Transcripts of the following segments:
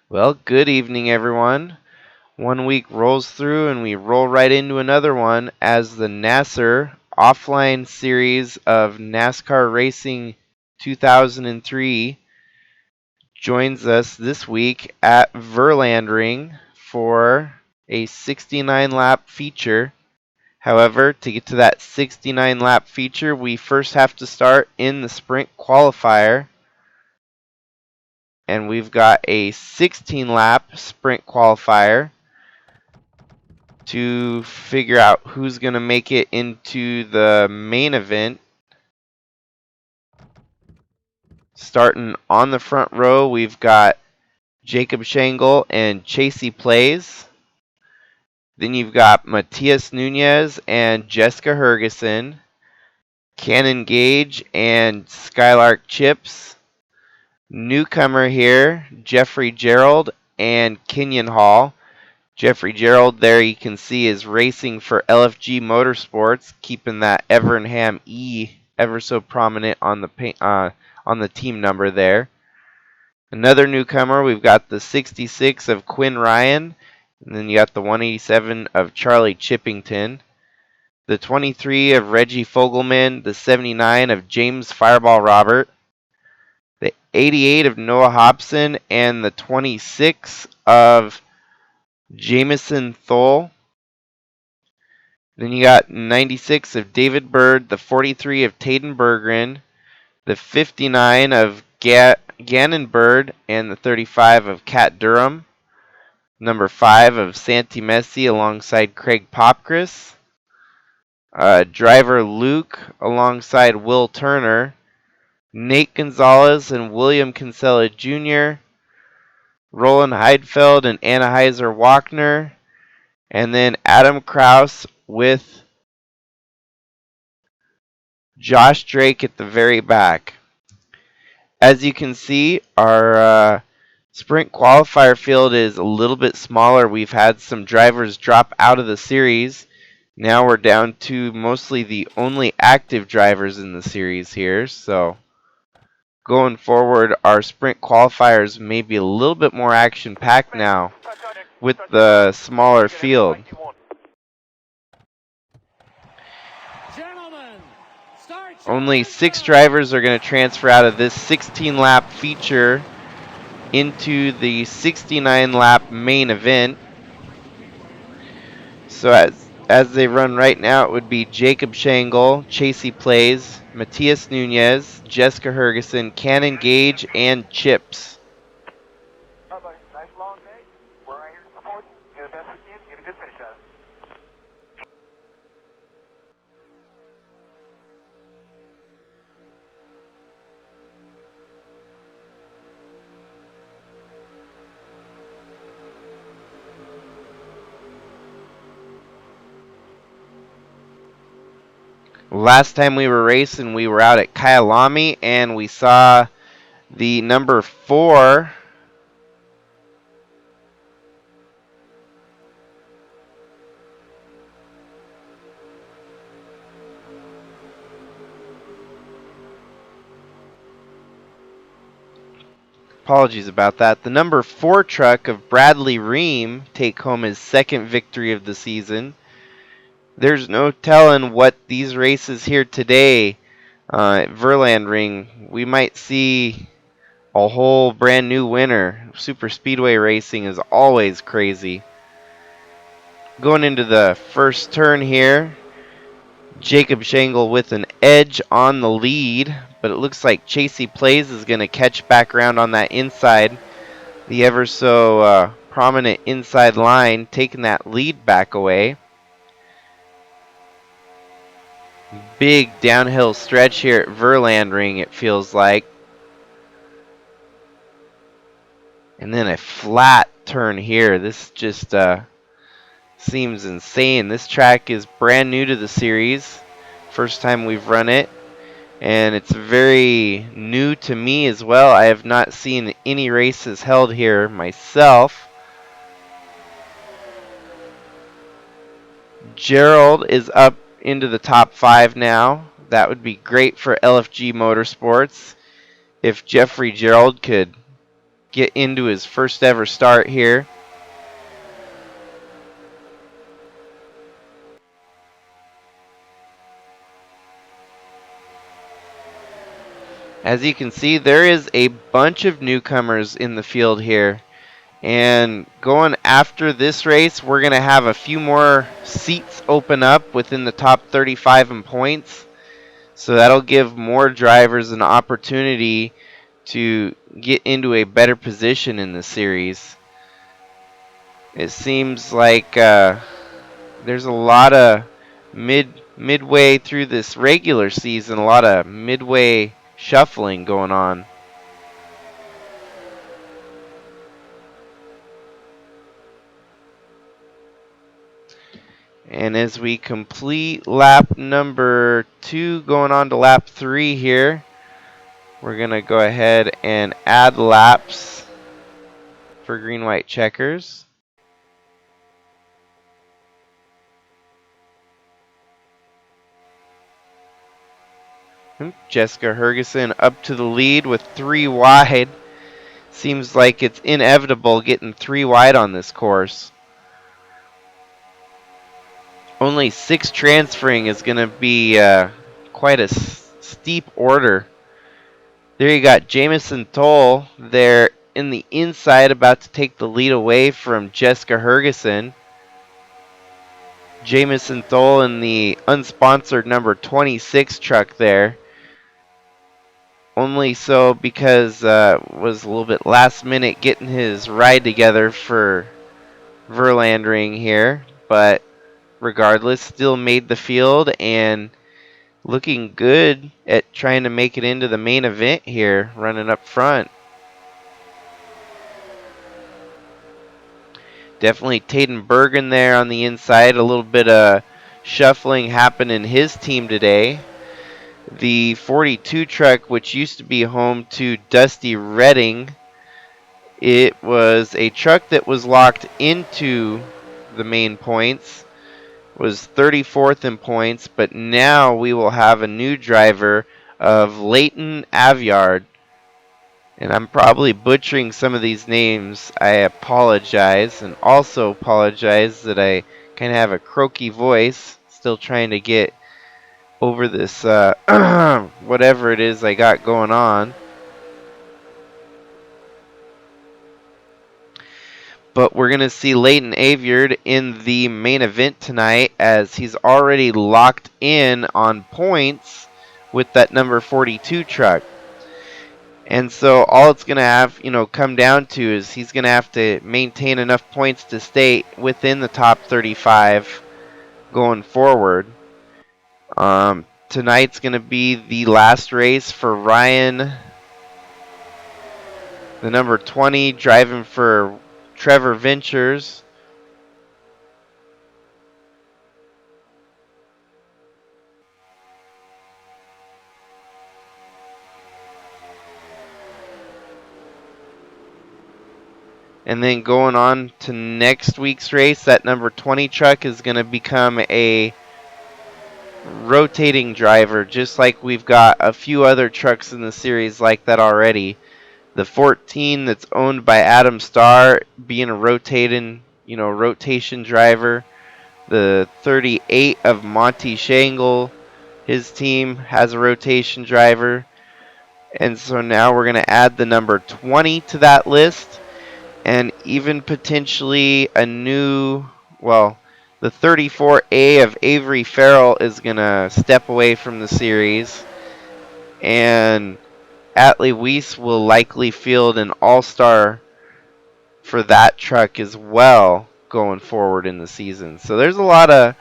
Well, good evening, everyone. One week rolls through and we roll right into another one as the NASR offline series of NASCAR Racing 2003 joins us this week at Verlandring for a 69 lap feature. However, to get to that 69 lap feature, we first have to start in the sprint qualifier. And we've got a 16 lap sprint qualifier to figure out who's going to make it into the main event. Starting on the front row, we've got Jacob Shangle and Chasey Plays. Then you've got Matias Nunez and Jessica Hergeson, Cannon Gage and Skylark Chips. Newcomer here, Jeffrey Gerald and Kenyon Hall. Jeffrey Gerald there you can see is racing for LFG Motorsports, keeping that Evernham E ever so prominent on the team number there. Another newcomer, we've got the 66 of Quinn Ryan, and then you got the 187 of Charlie Chippington, the 23 of Reggie Fogelman, the 79 of James Fireball Robert, the 88 of Noah Hobson, and the 26 of Jamison Thole. Then you got 96 of David Bird, the 43 of Taden Berggren, the 59 of Gannon Bird, and the 35 of Kat Durham. Number 5 of Santi Messi alongside Craig Popkris. Driver Luke alongside Will Turner. Nate Gonzalez and William Kinsella Jr. Roland Heidfeld and Anheuser Wagner. And then Adam Kraus with Josh Drake at the very back. As you can see, our sprint qualifier field is a little bit smaller. We've had some drivers drop out of the series. Now we're down to mostly the only active drivers in the series here. So going forward, our sprint qualifiers may be a little bit more action-packed now with the smaller field. Only 6 drivers are going to transfer out of this 16-lap feature into the 69-lap main event. So as they run right now, it would be Jacob Shangle, Chasey Plays, Matias Nunez, Jessica Hergeson, Cannon Gage, and Chips. Nice long day. We're right here to support you. Do the best we can. Get a good finish out of it. Last time we were racing, we were out at Kyalami, and we saw the number 4 apologies about that. The number 4 truck of Bradley Ream take home his second victory of the season. There's no telling what these races here today at Verlandring, we might see a whole brand new winner. Super Speedway racing is always crazy. Going into the first turn here, Jacob Shangle with an edge on the lead, but it looks like Chasey Plays is going to catch back around on that inside. The ever so prominent inside line taking that lead back away. Big downhill stretch here at Verlandring, it feels like. And then a flat turn here. This just seems insane. This track is brand new to the series. First time we've run it. And it's very new to me as well. I have not seen any races held here myself. Gerald is up into the top 5 now. That would be great for LFG Motorsports if Jeffrey Gerald could get into his first ever start here. As you can see, there is a bunch of newcomers in the field here. And going after this race, we're going to have a few more seats open up within the top 35 in points. So that'll give more drivers an opportunity to get into a better position in the series. It seems like there's a lot of midway through this regular season, a lot of midway shuffling going on. And as we complete lap number 2, going on to lap 3 here, we're going to go ahead and add laps for green, white checkers. Jessica Hergeson up to the lead with 3 wide. Seems like it's inevitable getting 3 wide on this course. Only 6 transferring is going to be quite a steep order. There you got Jamison Toll there in the inside, about to take the lead away from Jessica Hergeson. Jamison Toll in the unsponsored number 26 truck there. Only so because was a little bit last minute getting his ride together for Verlandring here, but regardless, still made the field and looking good at trying to make it into the main event here, running up front. Definitely Taden Bergen there on the inside. A little bit of shuffling happened in his team today. The 42 truck, which used to be home to Dusty Redding, it was a truck that was locked into the main points, was 34th in points, but now we will have a new driver of Leighton Avyard. And I'm probably butchering some of these names. I apologize, and also apologize that I kind of have a croaky voice. Still trying to get over this whatever it is I got going on. But we're going to see Leighton Avyard in the main event tonight, as he's already locked in on points with that number 42 truck. And so all it's going to have, come down to is he's going to have to maintain enough points to stay within the top 35 going forward. Tonight's going to be the last race for Ryan, the number 20, driving for Trevor Ventures. And then going on to next week's race, that number 20 truck is going to become a rotating driver, just like we've got a few other trucks in the series like that already. The 14 that's owned by Adam Starr being a rotation driver. The 38 of Monty Shangle, his team has a rotation driver. And so now we're going to add the number 20 to that list. And even potentially a new, the 34A of Avery Farrell is going to step away from the series. And Atlee Weiss will likely field an all-star for that truck as well going forward in the season. So there's a lot of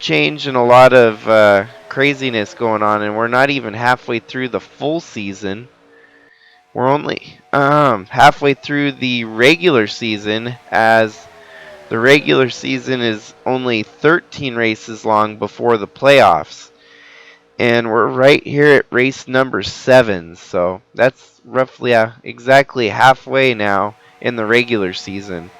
change and a lot of craziness going on, and we're not even halfway through the full season. We're only halfway through the regular season, as the regular season is only 13 races long before the playoffs. And we're right here at race number 7, so that's roughly exactly halfway now in the regular season.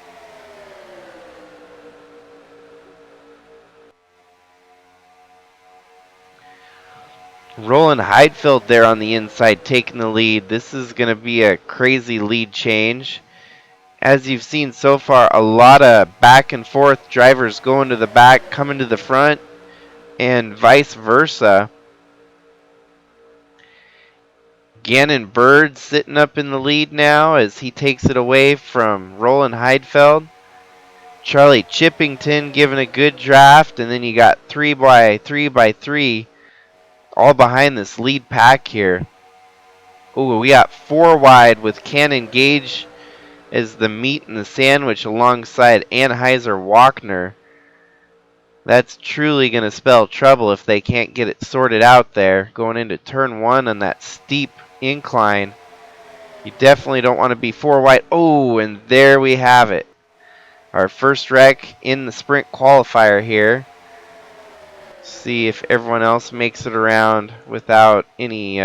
Roland Heidfeld there on the inside taking the lead. This is going to be a crazy lead change. As you've seen so far, a lot of back and forth, drivers going to the back, coming to the front, and vice versa. Gannon Bird sitting up in the lead now as he takes it away from Roland Heidfeld. Charlie Chippington giving a good draft, and then you got 3x3x3 all behind this lead pack here. Ooh, we got 4 wide with Cannon Gage as the meat and the sandwich alongside Anheuser-Walkner. That's truly going to spell trouble if they can't get it sorted out there going into turn 1 on that steep incline. You definitely don't want to be 4 wide. Oh, and there we have it. Our first wreck in the sprint qualifier here. See if everyone else makes it around without any...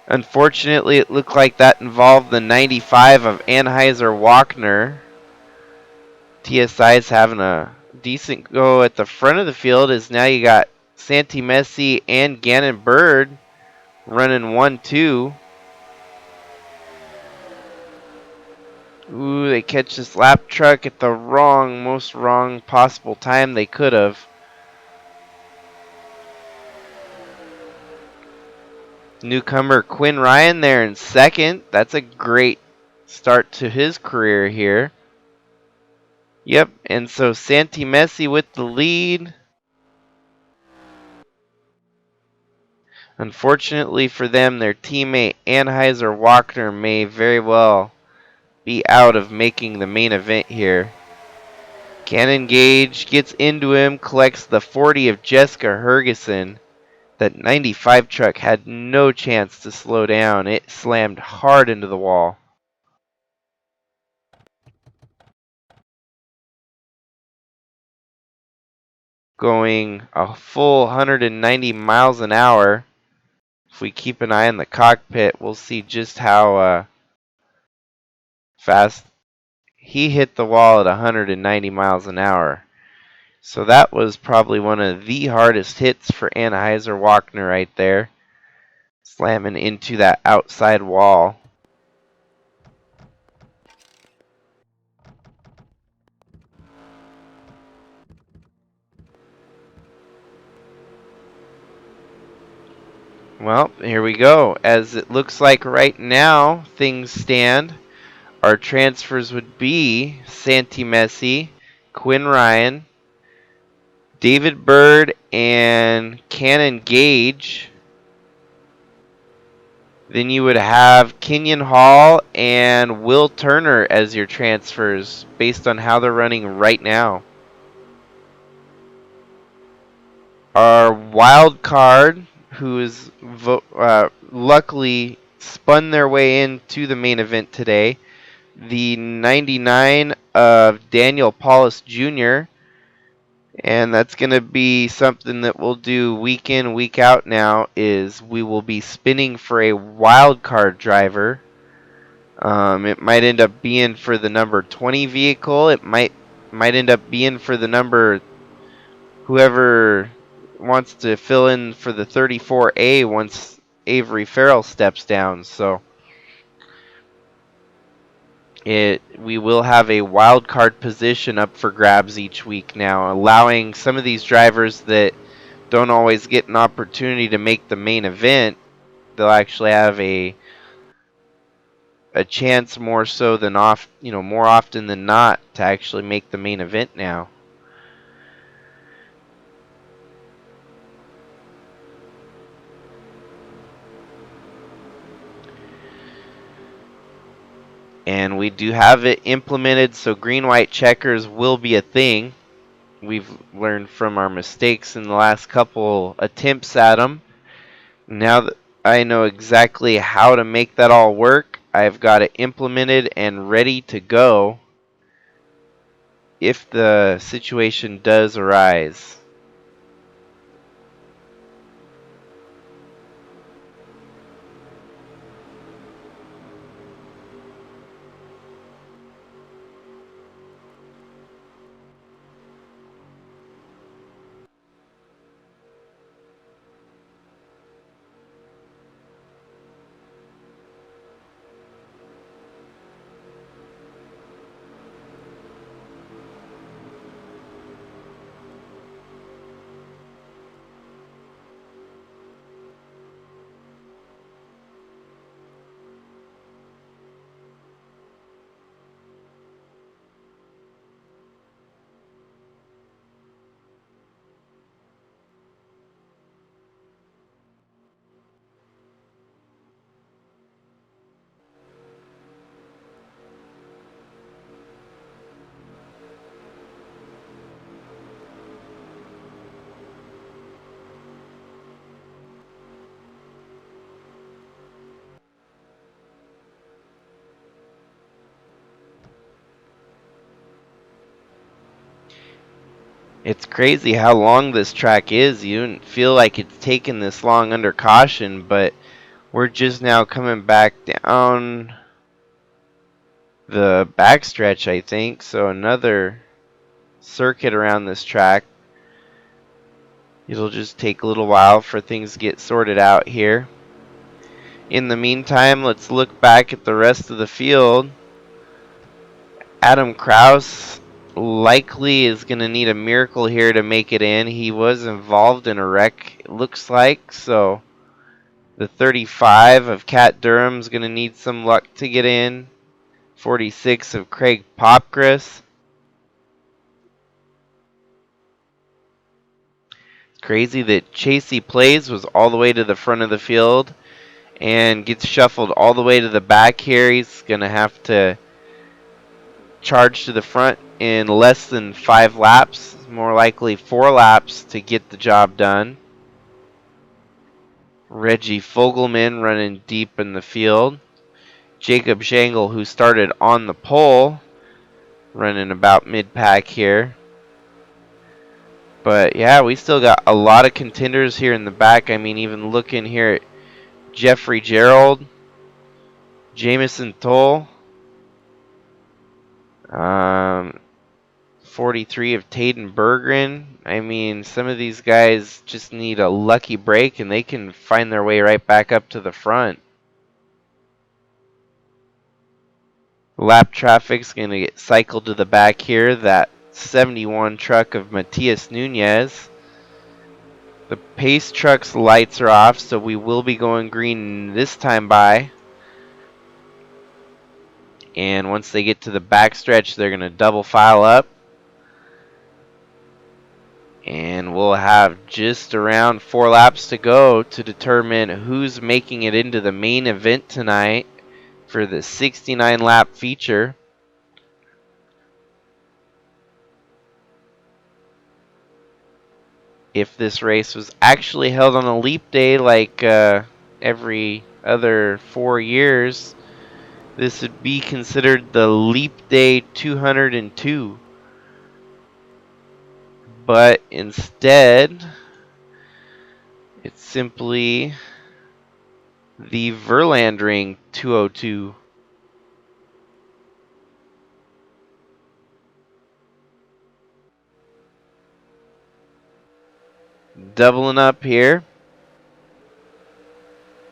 Unfortunately, it looked like that involved the 95 of Anheuser-Walkner. TSI's having a decent go at the front of the field as now you got Santi Messi and Gannon Bird running 1-2. Ooh, they catch this lap truck at the most wrong possible time they could have. Newcomer Quinn Ryan there in second. That's a great start to his career here. Yep, and so Santi Messi with the lead. Unfortunately for them, their teammate Anheuser-Walkner may very well be out of making the main event here. Cannon Gage gets into him, collects the 40 of Jessica Hergeson. That 95 truck had no chance to slow down. It slammed hard into the wall. Going a full 190 miles an hour. If we keep an eye on the cockpit, we'll see just how fast he hit the wall at 190 miles an hour. So that was probably one of the hardest hits for Anheuser-Walkner right there. Slamming into that outside wall. Well, here we go. As it looks like right now, things stand. Our transfers would be Santi Messi, Quinn Ryan, David Bird, and Cannon Gage. Then you would have Kenyon Hall and Will Turner as your transfers based on how they're running right now. Our wild card, who is luckily spun their way into the main event today, the 99 of Daniel Paulus Jr., and that's going to be something that we'll do week in, week out now, is we will be spinning for a wild card driver. It might end up being for the number 20 vehicle. It might end up being for the number whoever wants to fill in for the 34A once Avery Farrell steps down. So we will have a wild card position up for grabs each week now, allowing some of these drivers that don't always get an opportunity to make the main event, they'll actually have a chance more so than more often than not to actually make the main event now. And we do have it implemented, so green-white checkers will be a thing. We've learned from our mistakes in the last couple attempts at them. Now that I know exactly how to make that all work, I've got it implemented and ready to go if the situation does arise. It's crazy how long this track is. You don't feel like it's taken this long under caution, but we're just now coming back down the backstretch, I think. So another circuit around this track. It'll just take a little while for things to get sorted out here. In the meantime, let's look back at the rest of the field. Adam Kraus likely is going to need a miracle here to make it in. He was involved in a wreck, it looks like, so the 35 of Cat Durham is going to need some luck to get in. 46 of Craig Popgris. It's crazy that Chasey Plays was all the way to the front of the field and gets shuffled all the way to the back here. He's going to have to charge to the front in less than 5 laps, more likely 4 laps to get the job done. Reggie Fogelman running deep in the field. Jacob Shangle, who started on the pole, running about mid-pack here. But yeah, we still got a lot of contenders here in the back. I mean, even looking here at Jeffrey Gerald, Jamison Toll, 43 of Taden Berggren. I mean, some of these guys just need a lucky break and they can find their way right back up to the front. Lap traffic's going to get cycled to the back here. That 71 truck of Matias Nunez. The pace truck's lights are off, so we will be going green this time by. And once they get to the backstretch, they're going to double file up. And we'll have just around 4 laps to go to determine who's making it into the main event tonight for the 69 lap feature. If this race was actually held on a leap day like every other 4 years, this would be considered the leap day 202. But instead, it's simply the Verlandring 202. Doubling up here.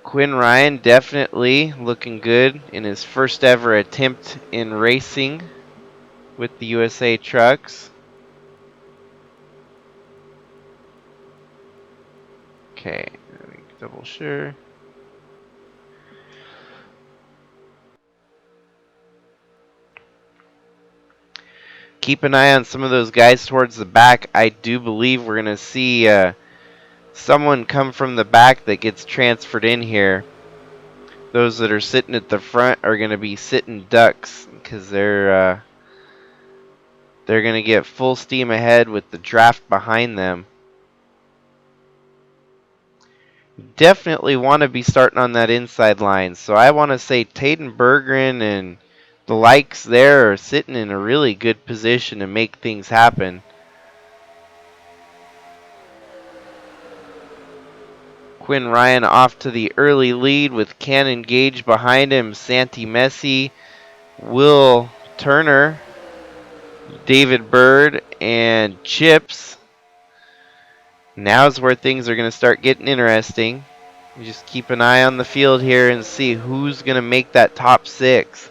Quinn Ryan definitely looking good in his first ever attempt in racing with the USA trucks. Okay, let me double sure. Keep an eye on some of those guys towards the back. I do believe we're going to see someone come from the back that gets transferred in here. Those that are sitting at the front are going to be sitting ducks because they're going to get full steam ahead with the draft behind them. Definitely want to be starting on that inside line. So I want to say Taden Berggren and the likes there are sitting in a really good position to make things happen. Quinn Ryan off to the early lead with Cannon Gage behind him. Santi Messi, Will Turner, David Bird, and Chips. Now's where things are going to start getting interesting. You just keep an eye on the field here and see who's going to make that top 6.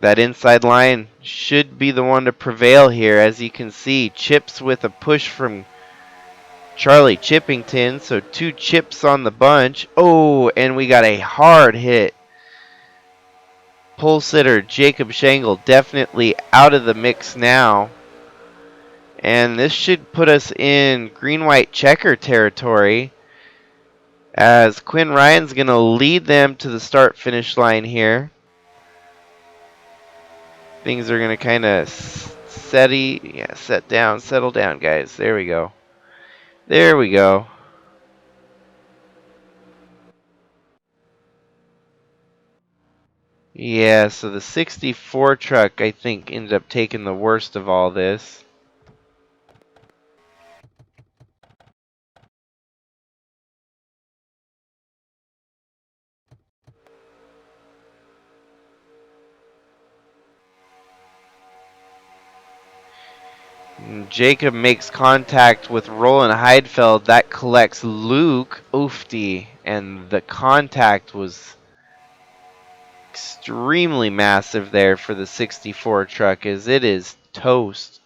That inside line should be the one to prevail here. As you can see, Chips with a push from Charlie Chippington. So 2 chips on the bunch. Oh, and we got a hard hit. Pole sitter Jacob Shangle definitely out of the mix now. And this should put us in green-white checker territory as Quinn Ryan's going to lead them to the start-finish line here. Things are going to kind of settle down, guys. There we go. There we go. Yeah, so the 64 truck, I think, ended up taking the worst of all this. Jacob makes contact with Roland Heidfeld. That collects Luke Oofty, and the contact was extremely massive there for the 64 truck, as it is toast.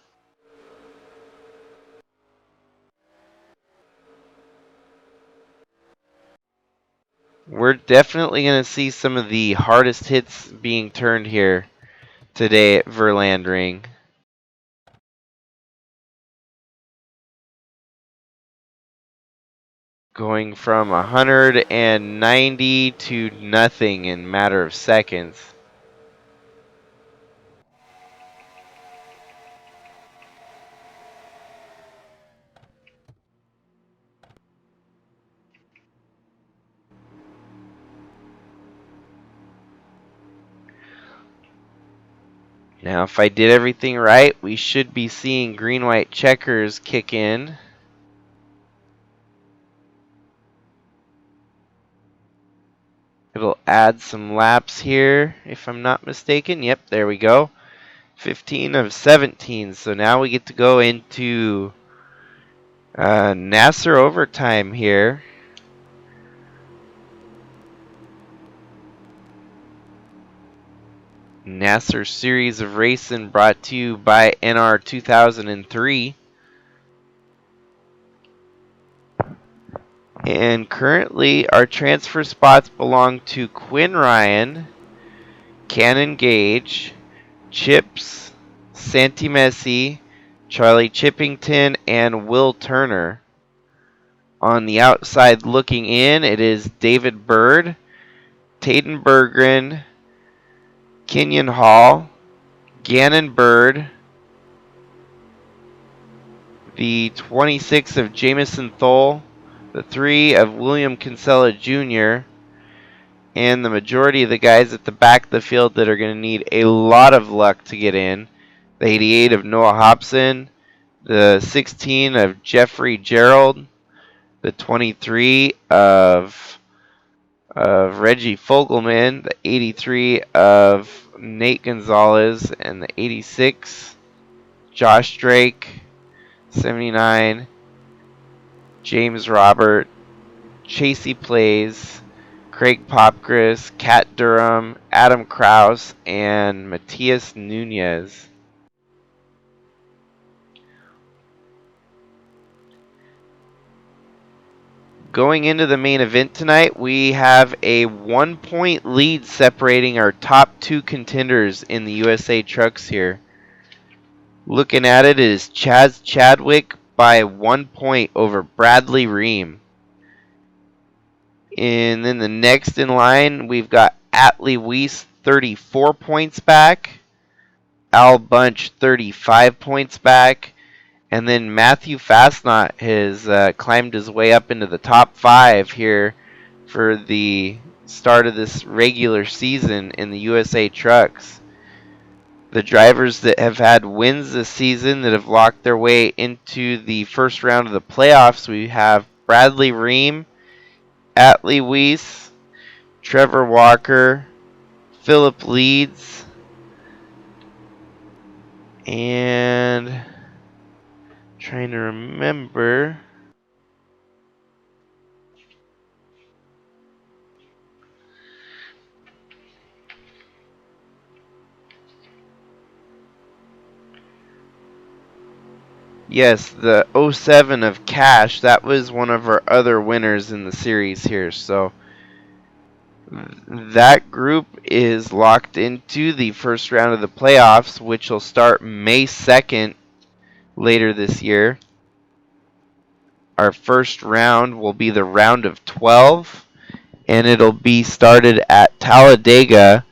We're definitely going to see some of the hardest hits being turned here today at Verlandring. Going from 190 to nothing in a matter of seconds. Now, if I did everything right, we should be seeing green-white checkers kick in. It'll add some laps here, if I'm not mistaken. Yep, there we go. 15 of 17. So now we get to go into Nasser overtime here. Nasser series of racing brought to you by NR2003. And currently our transfer spots belong to Quinn Ryan, Cannon Gage, Chips, Santi Messi, Charlie Chippington, and Will Turner. On the outside looking in, it is David Bird, Taden Berggren, Kenyon Hall, Gannon Bird, the 26 of Jamison Thole, the 3 of William Kinsella Jr., and the majority of the guys at the back of the field that are going to need a lot of luck to get in. The 88 of Noah Hobson, the 16 of Jeffrey Gerald, the 23 of Reggie Fogelman, the 83 of Nate Gonzalez, and the 86 Josh Drake, 79 James Robert, Chasey Plays, Craig Popgris, Kat Durham, Adam Kraus, and Matias Nunez. Going into the main event tonight, we have a 1-point lead separating our top 2 contenders in the USA Trucks here. Looking at it is Chaz Chadwick by 1 point over Bradley Ream. And then the next in line, we've got Atlee Weiss 34 points back, Al Bunch 35 points back, and then Matthew Fastnot has climbed his way up into the top 5 here for the start of this regular season in the USA Trucks. The drivers that have had wins this season that have locked their way into the first round of the playoffs, we have Bradley Ream, Atlee Weiss, Trevor Walker, Philip Leeds, and trying to remember. Yes, the 07 of Cash, that was one of our other winners in the series here. So that group is locked into the first round of the playoffs, which will start May 2nd later this year. Our first round will be the round of 12, and it'll be started at Talladega.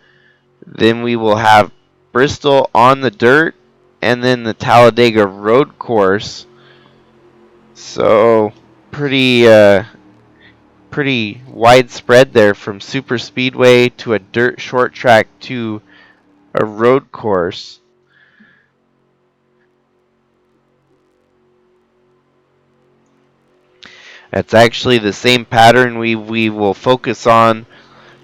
Then we will have Bristol on the dirt, and then the Talladega road course. So pretty pretty widespread there from super speedway to a dirt short track to a road course. That's actually the same pattern we will focus on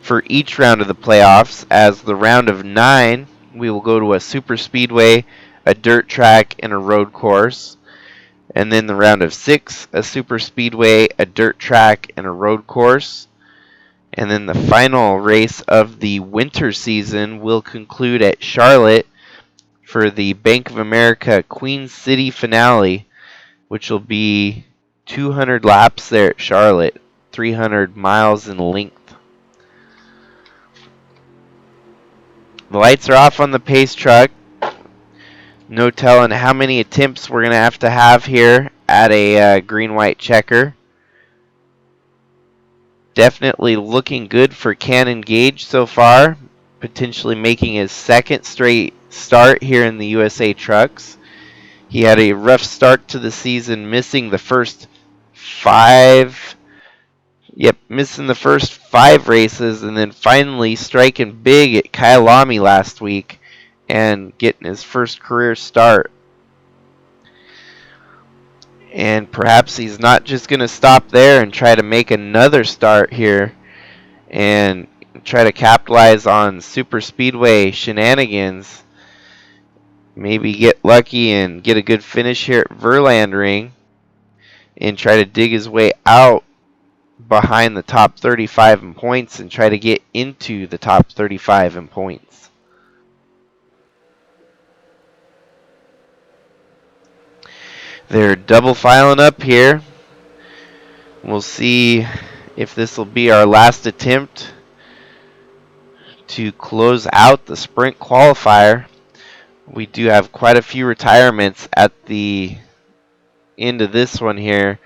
for each round of the playoffs. As the round of 9, we will go to a super speedway, a dirt track, and a road course. And then the round of 6, a super speedway, a dirt track, and a road course. And then the final race of the winter season will conclude at Charlotte for the Bank of America Queen City finale, which will be 200 laps there at Charlotte, 300 miles in length. The lights are off on the pace truck. No telling how many attempts we're going to have here at a green-white checker. Definitely looking good for Cannon Gage so far, potentially making his second straight start here in the USA Trucks. He had a rough start to the season, missing the first 5 races, and then finally striking big at Kyalami last week and getting his first career start. And perhaps he's not just going to stop there and try to make another start here and try to capitalize on super speedway shenanigans. Maybe get lucky and get a good finish here at Verlandring and try to dig his way out behind the top 35 in points and try to get into the top 35 in points. They're double filing up here. We'll see if this will be our last attempt to close out the sprint qualifier. We do have quite a few retirements at the end of this one here.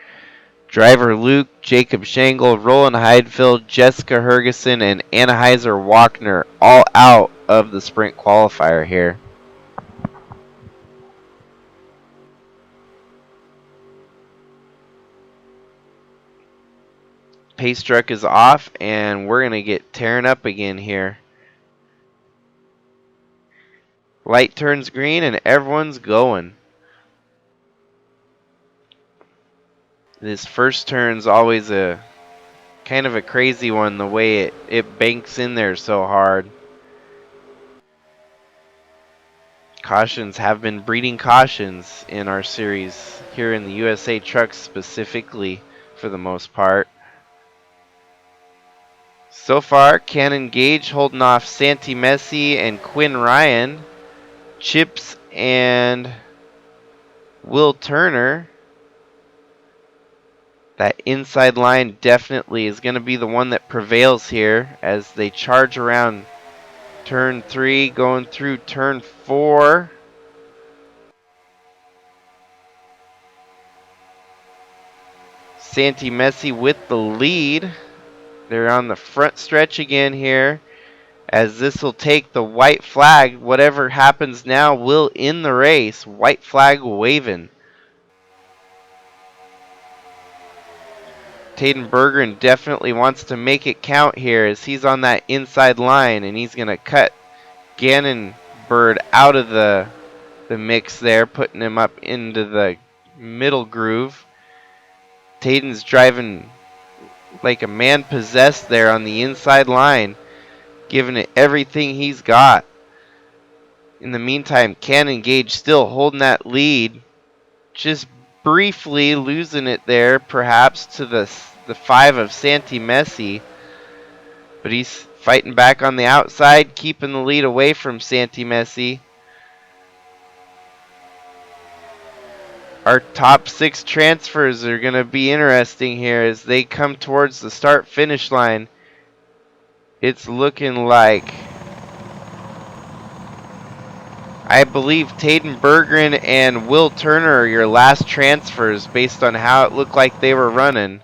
Driver Luke, Jacob Shangle, Roland Heidfeld, Jessica Hergeson, and Anheuser Walkner all out of the sprint qualifier here. Pace truck is off, and we're going to get tearing up again here. Light turns green, and everyone's going. This first turn's always a kind of a crazy one, the way it banks in there so hard. Cautions have been breeding cautions in our series here in the USA Trucks specifically for the most part. So far, Cannon Gage holding off Santi Messi and Quinn Ryan. Chips and Will Turner. That inside line definitely is going to be the one that prevails here as they charge around turn 3, going through turn 4. Santi Messi with the lead. They're on the front stretch again here, as this will take the white flag. Whatever happens now will end the race. White flag waving. Taden Bergeron definitely wants to make it count here, as he's on that inside line, and he's going to cut Gannon Bird out of the mix there, putting him up into the middle groove. Taden's driving like a man possessed there on the inside line, giving it everything he's got. In the meantime, Cannon Gage still holding that lead, just briefly losing it there, perhaps to the 5 of Santi Messi. But he's fighting back on the outside, keeping the lead away from Santi Messi. Our top 6 transfers are going to be interesting here as they come towards the start-finish line. It's looking like, I believe, Taden Bergeron and Will Turner are your last transfers based on how it looked like they were running.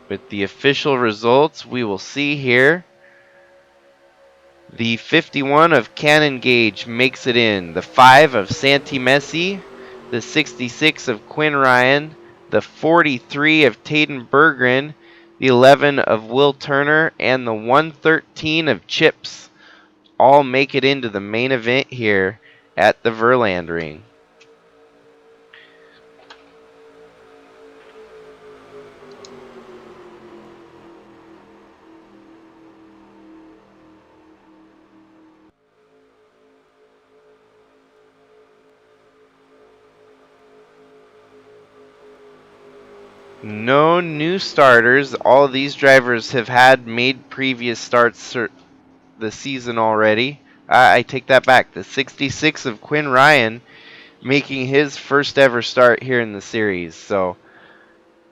With the official results, we will see here The 51 of Cannon Gauge makes it in. The 5 of Santi Messi, the 66 of Quinn Ryan, the 43 of Taden Berggren, the 11 of Will Turner, and the 113 of Chips all make it into the main event here at the Verlandring. No new starters. All these drivers have made previous starts the season already. I take that back. The 66 of Quinn Ryan making his first ever start here in the series. So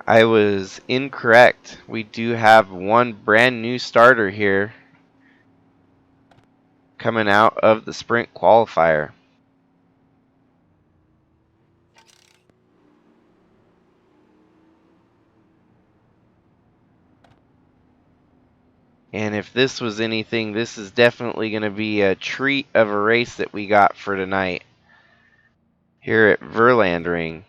I was incorrect. We do have one brand new starter here coming out of the sprint qualifier. And if this was anything, this is definitely going to be a treat of a race that we got for tonight here at Verlandring.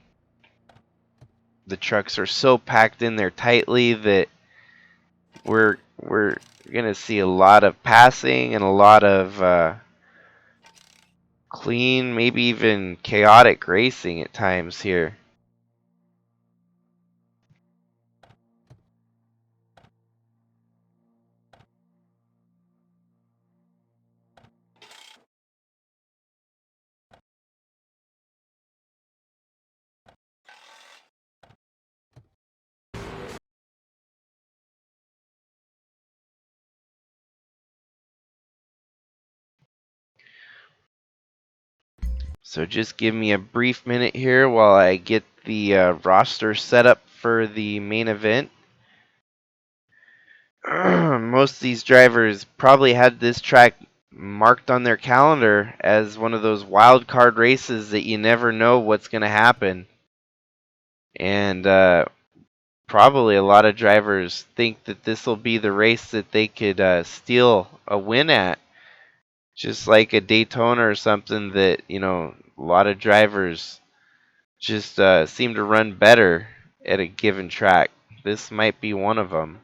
The trucks are so packed in there tightly that we're going to see a lot of passing and a lot of clean, maybe even chaotic racing at times here. So just give me a brief minute here while I get the roster set up for the main event. Most of these drivers probably had this track marked on their calendar as one of those wild card races that you never know what's going to happen. And probably a lot of drivers think that this will be the race that they could steal a win at. Just like a Daytona or something that, a lot of drivers just seem to run better at a given track. This might be one of them.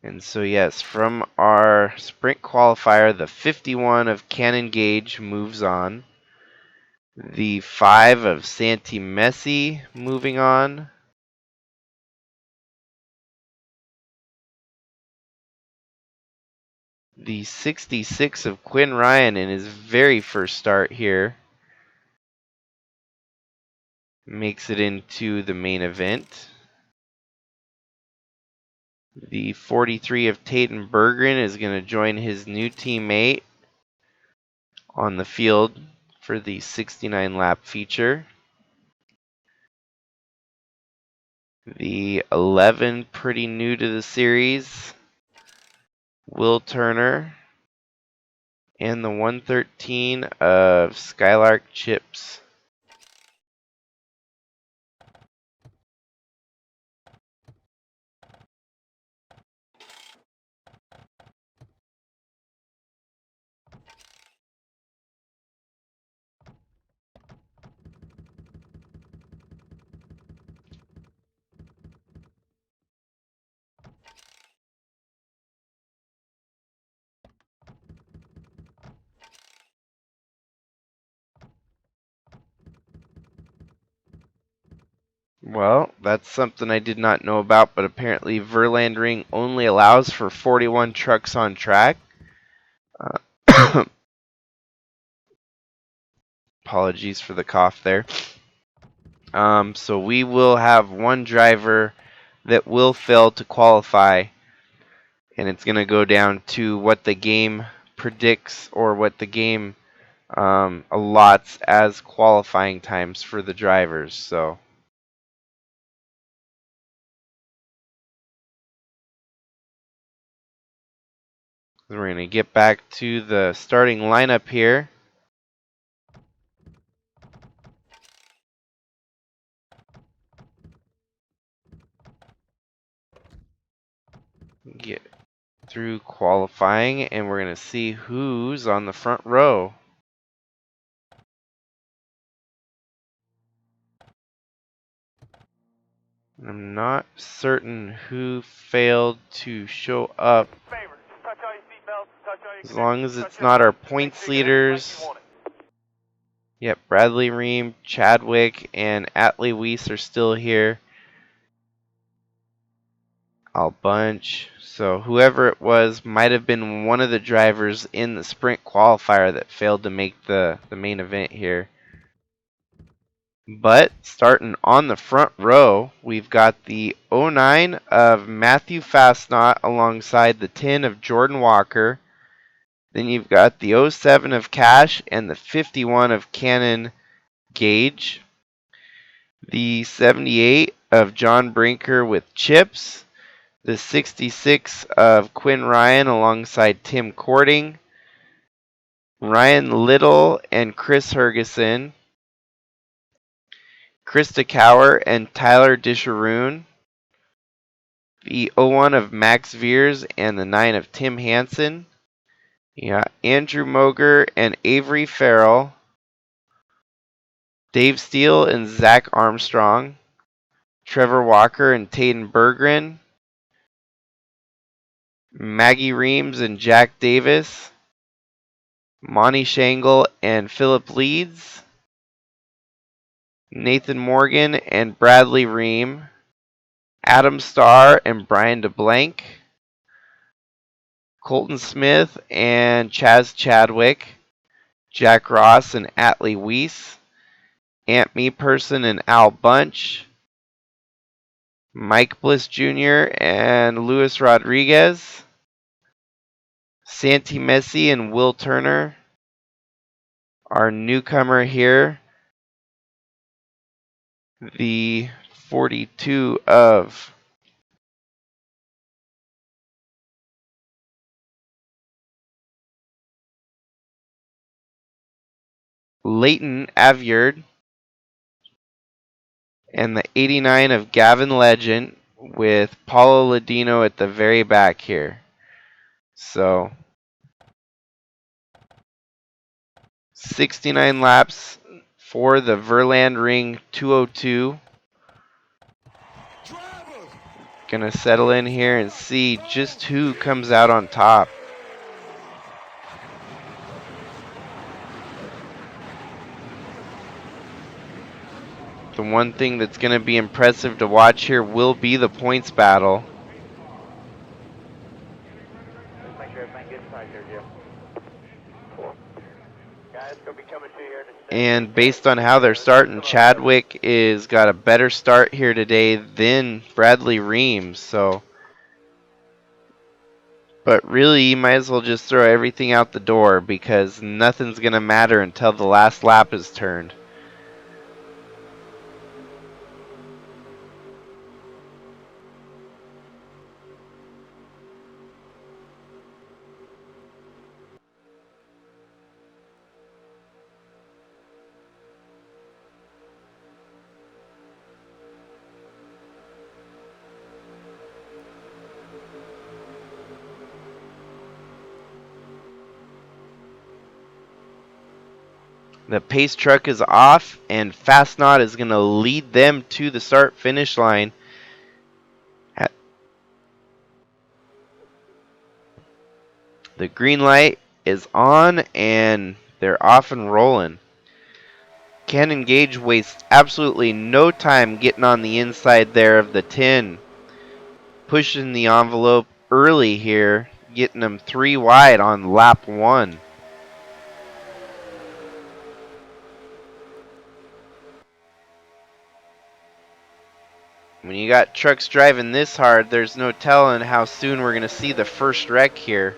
And so, yes, from our sprint qualifier, the 51 of Cannon Gauge moves on. The 5 of Santi Messi moving on. The 66 of Quinn Ryan in his very first start here makes it into the main event. The 43 of Taden Berggren is going to join his new teammate on the field for the 69 lap feature. The 11, pretty new to the series, Will Turner, and the 113 of Skylark Chips. Well, that's something I did not know about, but apparently Verlandring only allows for 41 trucks on track. Apologies for the cough there. So we will have one driver that will fail to qualify, and it's going to go down to what the game predicts or what the game allots as qualifying times for the drivers. So we're going to get back to the starting lineup here. through qualifying, and we're going to see who's on the front row. I'm not certain who failed to show up. As long as it's not our points leaders. Yep, Bradley Ream, Chadwick, and Atlee Weiss are still here. Al Bunch. So whoever it was might have been one of the drivers in the sprint qualifier that failed to make the main event here. But starting on the front row, we've got the 09 of Matthew Fastnot alongside the 10 of Jordan Walker. Then you've got the 07 of Cash and the 51 of Cannon Gage. The 78 of John Brinker with Chips. The 66 of Quinn Ryan alongside Tim Cording. Ryan Little and Chris Hergeson. Krista Cower and Tyler Disharoon. The 01 of Max Veers and the 9 of Tim Hansen. Yeah, Andrew Moger and Avery Farrell. Dave Steele and Zach Armstrong. Trevor Walker and Tayden Berggren. Maggie Reams and Jack Davis. Monty Shangle and Philip Leeds. Nathan Morgan and Bradley Ream. Adam Starr and Brian DeBlank. Colton Smith and Chaz Chadwick. Jack Ross and Atlee Weiss. Ant Meeperson and Al Bunch. Mike Bliss Jr. and Luis Rodriguez. Santi Messi and Will Turner. Our newcomer here, the 42 of Leighton Avyard, and the 89 of Gavin Legend with Paulo Ladino at the very back here. So 69 laps for the Verlandring 202. Gonna settle in here and see just who comes out on top. The one thing that's going to be impressive to watch here will be the points battle. And based on how they're starting, Chadwick is got a better start here today than Bradley Reams. But really, you might as well just throw everything out the door because nothing's going to matter until the last lap is turned. The pace truck is off, and Fastnot is going to lead them to the start-finish line. The green light is on, and they're off and rolling. Cannon Gage wastes absolutely no time getting on the inside there of the 10. Pushing the envelope early here, getting them 3 wide on lap 1. When you got trucks driving this hard, there's no telling how soon we're going to see the first wreck here.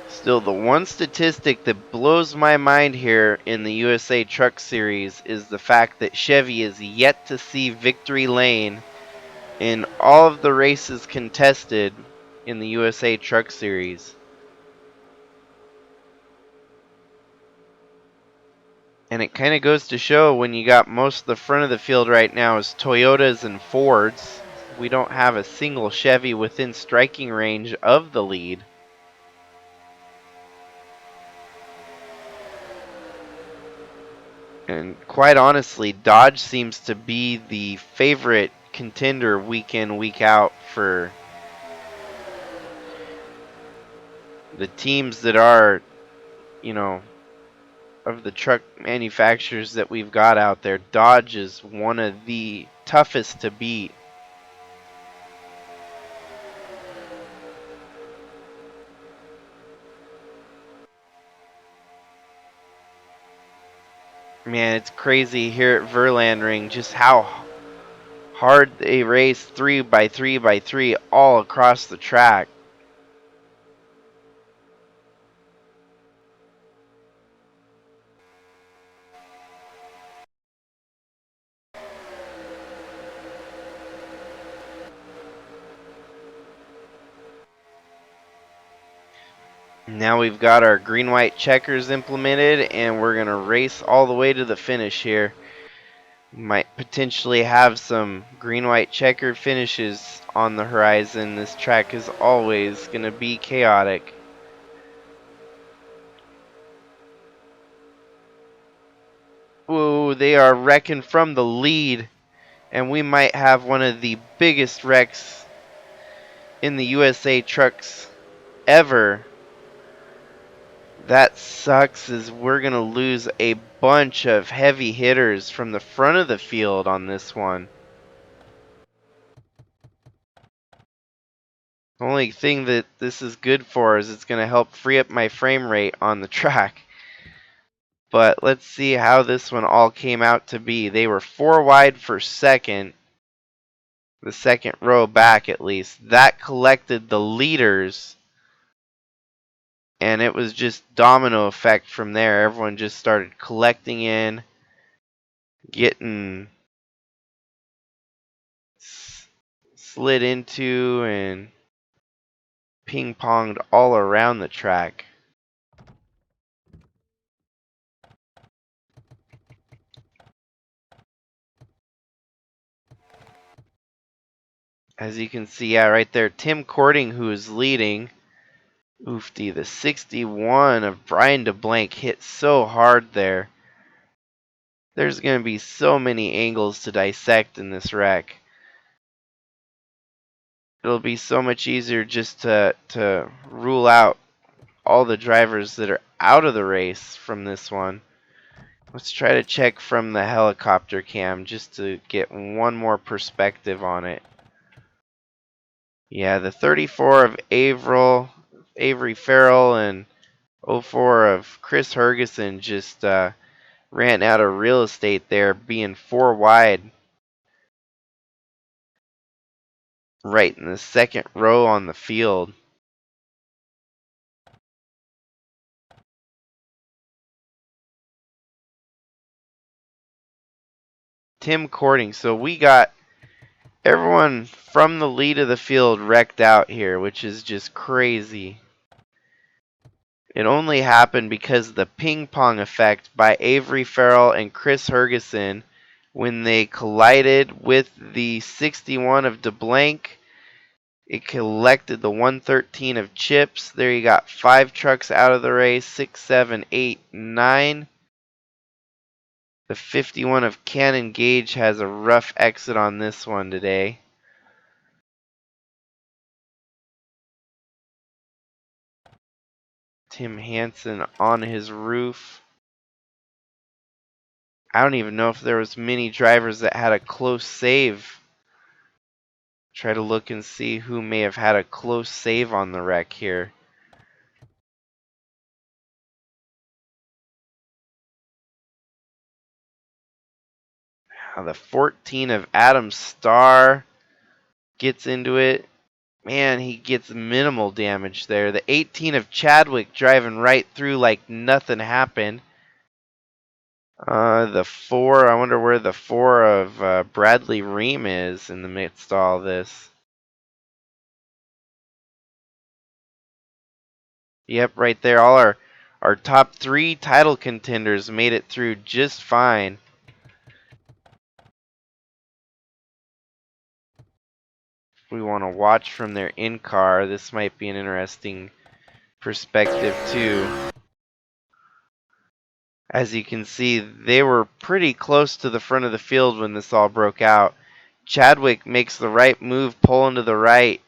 Still, the one statistic that blows my mind here in the USA Truck Series is the fact that Chevy is yet to see victory lane in all of the races contested in the USA Truck Series. And it kind of goes to show when you got most of the front of the field right now is Toyotas and Fords. We don't have a single Chevy within striking range of the lead. And quite honestly, Dodge seems to be the favorite contender week in, week out for the teams that are, you know, of the truck manufacturers that we've got out there. Dodge is one of the toughest to beat. Man, it's crazy here at Verlandring just how hard they race 3 by 3 by 3 all across the track. Now we've got our green-white checkers implemented, and we're going to race all the way to the finish here. Might potentially have some green-white checkered finishes on the horizon. This track is always going to be chaotic. Ooh, they are wrecking from the lead, and we might have one of the biggest wrecks in the USA trucks ever. That sucks, is we're going to lose a bunch of heavy hitters from the front of the field on this one. The only thing that this is good for is it's going to help free up my frame rate on the track. But let's see how this one all came out to be. They were 4 wide for second, the second row back at least. That collected the leaders, and it was just domino effect from there. Everyone just started collecting in, getting slid into, and ping-ponged all around the track. As you can see, yeah, right there, Tim Cording, who is leading. Oofty, the 61 of Brian DeBlanc hit so hard there. There's going to be so many angles to dissect in this wreck. It'll be so much easier just to rule out all the drivers that are out of the race from this one. Let's try to check from the helicopter cam just to get one more perspective on it. Yeah, the 34 of Avery Farrell and 04 of Chris Hergeson just ran out of real estate there, being 4 wide right in the second row on the field. Tim Cording. So we got everyone from the lead of the field wrecked out here, which is just crazy. It only happened because of the ping pong effect by Avery Farrell and Chris Hergeson when they collided with the 61 of DeBlanc. It collected the 113 of Chips. There you got 5 trucks out of the race, 6, 7, 8, 9. The 51 of Cannon Gage has a rough exit on this one today. Tim Hansen on his roof. I don't even know if there was many drivers that had a close save. Try to look and see who may have had a close save on the wreck here. The 14 of Adam Starr gets into it. Man, he gets minimal damage there. The 18 of Chadwick driving right through like nothing happened. The 4, I wonder where the 4 of Bradley Ream is in the midst of all this. Yep, right there. Our top 3 title contenders made it through just fine. We want to watch from their in-car. This might be an interesting perspective too. As you can see, they were pretty close to the front of the field when this all broke out. Chadwick makes the right move, pulling to the right,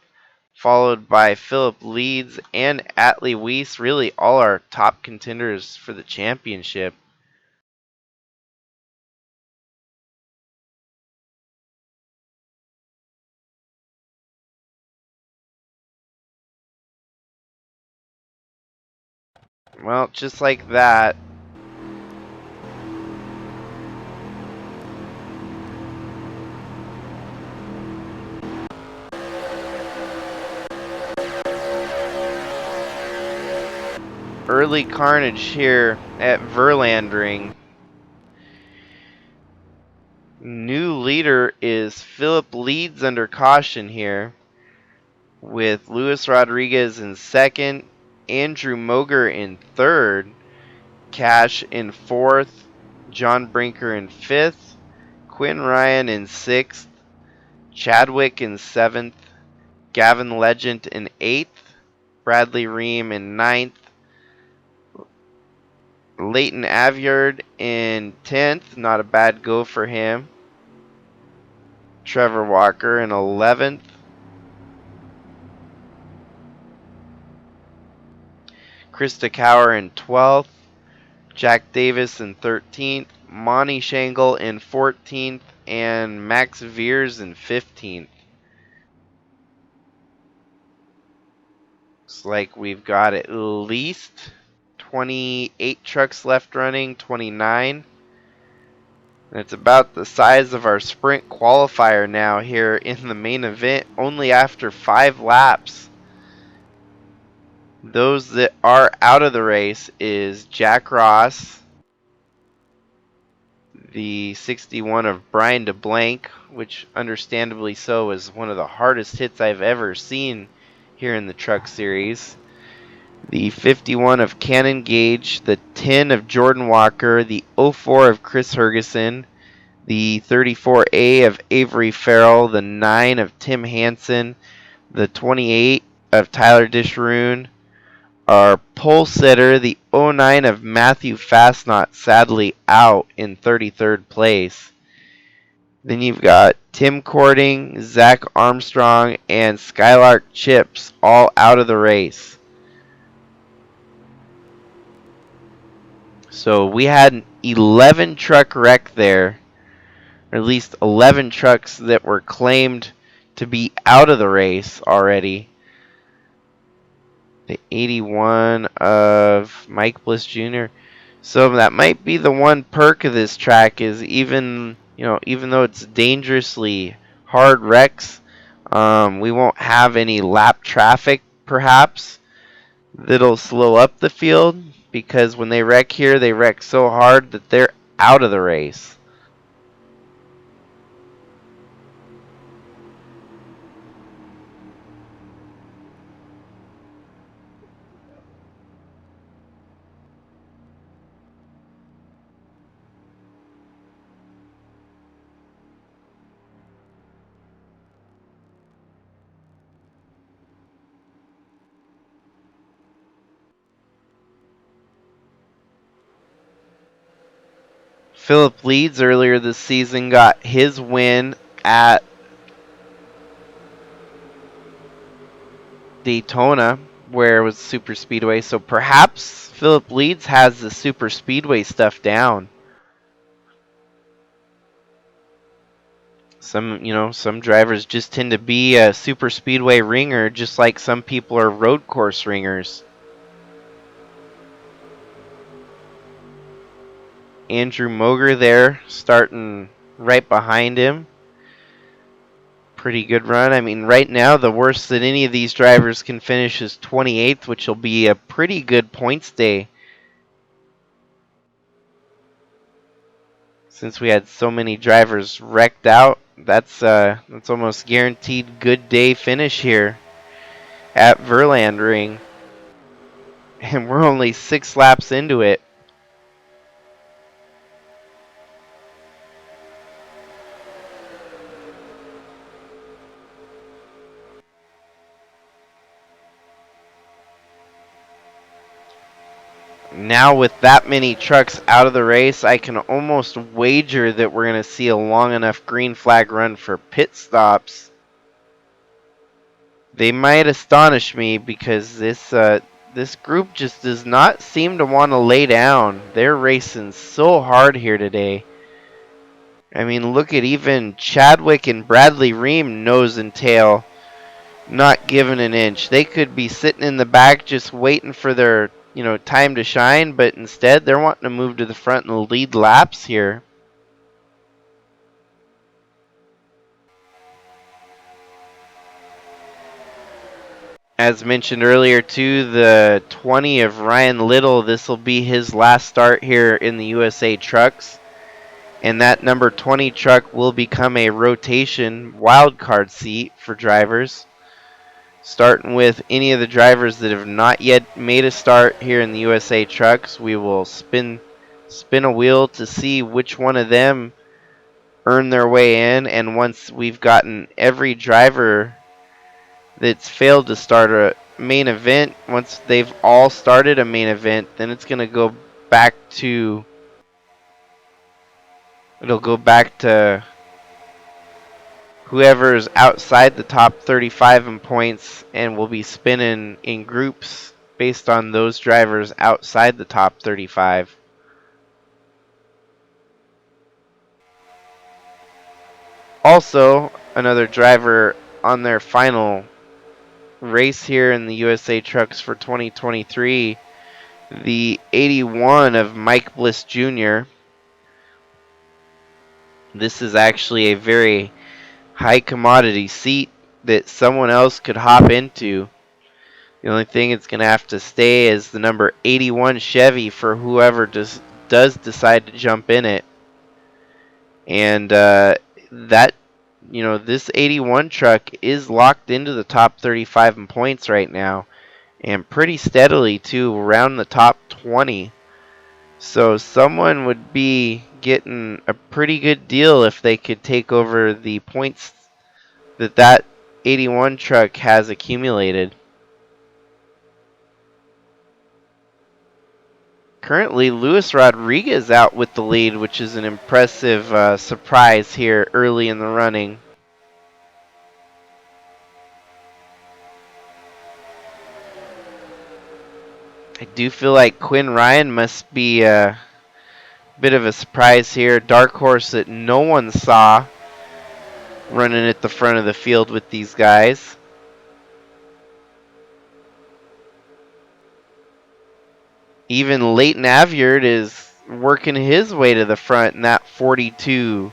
followed by Philip Leeds and Atlee Weiss, really all our top contenders for the championship. Well, just like that, early carnage here at Verlandring. New leader is Philip Leeds under caution here, with Luis Rodriguez in second, Andrew Moger in third, Cash in fourth, John Brinker in fifth, Quinn Ryan in sixth, Chadwick in seventh, Gavin Legend in eighth, Bradley Ream in ninth, Leighton Avyard in 10th, not a bad go for him. Trevor Walker in 11th. Krista Cower in 12th. Jack Davis in 13th. Monty Shangle in 14th. And Max Veers in 15th. Looks like we've got at least 28 trucks left running, 29. And it's about the size of our sprint qualifier now here in the main event, only after 5 laps. Those that are out of the race is Jack Ross, the 61 of Brian DeBlanc, which understandably so is one of the hardest hits I've ever seen here in the Truck Series. The 51 of Cannon Gage, the 10 of Jordan Walker, the 04 of Chris Hergeson, the 34A of Avery Farrell, the 9 of Tim Hansen, the 28 of Tyler Dishroon, our pole sitter, the 09 of Matthew Fastnot, sadly out in 33rd place. Then you've got Tim Cording, Zach Armstrong, and Skylark Chips all out of the race. So we had an 11 truck wreck there, or at least 11 trucks that were claimed to be out of the race already. The 81 of Mike Bliss Jr. So that might be the one perk of this track is even though it's dangerously hard wrecks, we won't have any lap traffic perhaps that'll slow up the field because when they wreck here, they wreck so hard that they're out of the race. Philip Leeds earlier this season got his win at Daytona, where it was Super Speedway. So perhaps Philip Leeds has the Super Speedway stuff down. Some drivers just tend to be a Super Speedway ringer, just like some people are road course ringers. Andrew Moger there, starting right behind him. Pretty good run. I mean, right now, the worst that any of these drivers can finish is 28th, which will be a pretty good points day. Since we had so many drivers wrecked out, that's almost guaranteed good day finish here at Verlandring. And we're only 6 laps into it. Now with that many trucks out of the race, I can almost wager that we're going to see a long enough green flag run for pit stops. They might astonish me because this group just does not seem to want to lay down. They're racing so hard here today. I mean, look at even Chadwick and Bradley Ream nose and tail, not giving an inch. They could be sitting in the back just waiting for their, time to shine, but instead they're wanting to move to the front and lead laps here. As mentioned earlier, too, the 20 of Ryan Little, this will be his last start here in the USA Trucks. And that number 20 truck will become a rotation wildcard seat for drivers. Starting with any of the drivers that have not yet made a start here in the USA Trucks, we will spin a wheel to see which one of them earn their way in. And once we've gotten every driver that's failed to start a main event, once they've all started a main event, then it's going to go back to whoever's outside the top 35 in points, and we'll be spinning in groups based on those drivers outside the top 35. Also, another driver on their final race here in the USA Trucks for 2023, the 81 of Mike Bliss Jr. This is actually a very high commodity seat that someone else could hop into. The only thing it's going to have to stay is the number 81 Chevy for whoever does decide to jump in it. And this 81 truck is locked into the top 35 in points right now, and pretty steadily too, around the top 20. So someone would be getting a pretty good deal if they could take over the points that 81 truck has accumulated. Currently, Luis Rodriguez out with the lead, which is an impressive surprise here early in the running. I do feel like Quinn Ryan must be a bit of a surprise here. Dark horse that no one saw running at the front of the field with these guys. Even Leighton Aviard is working his way to the front in that 42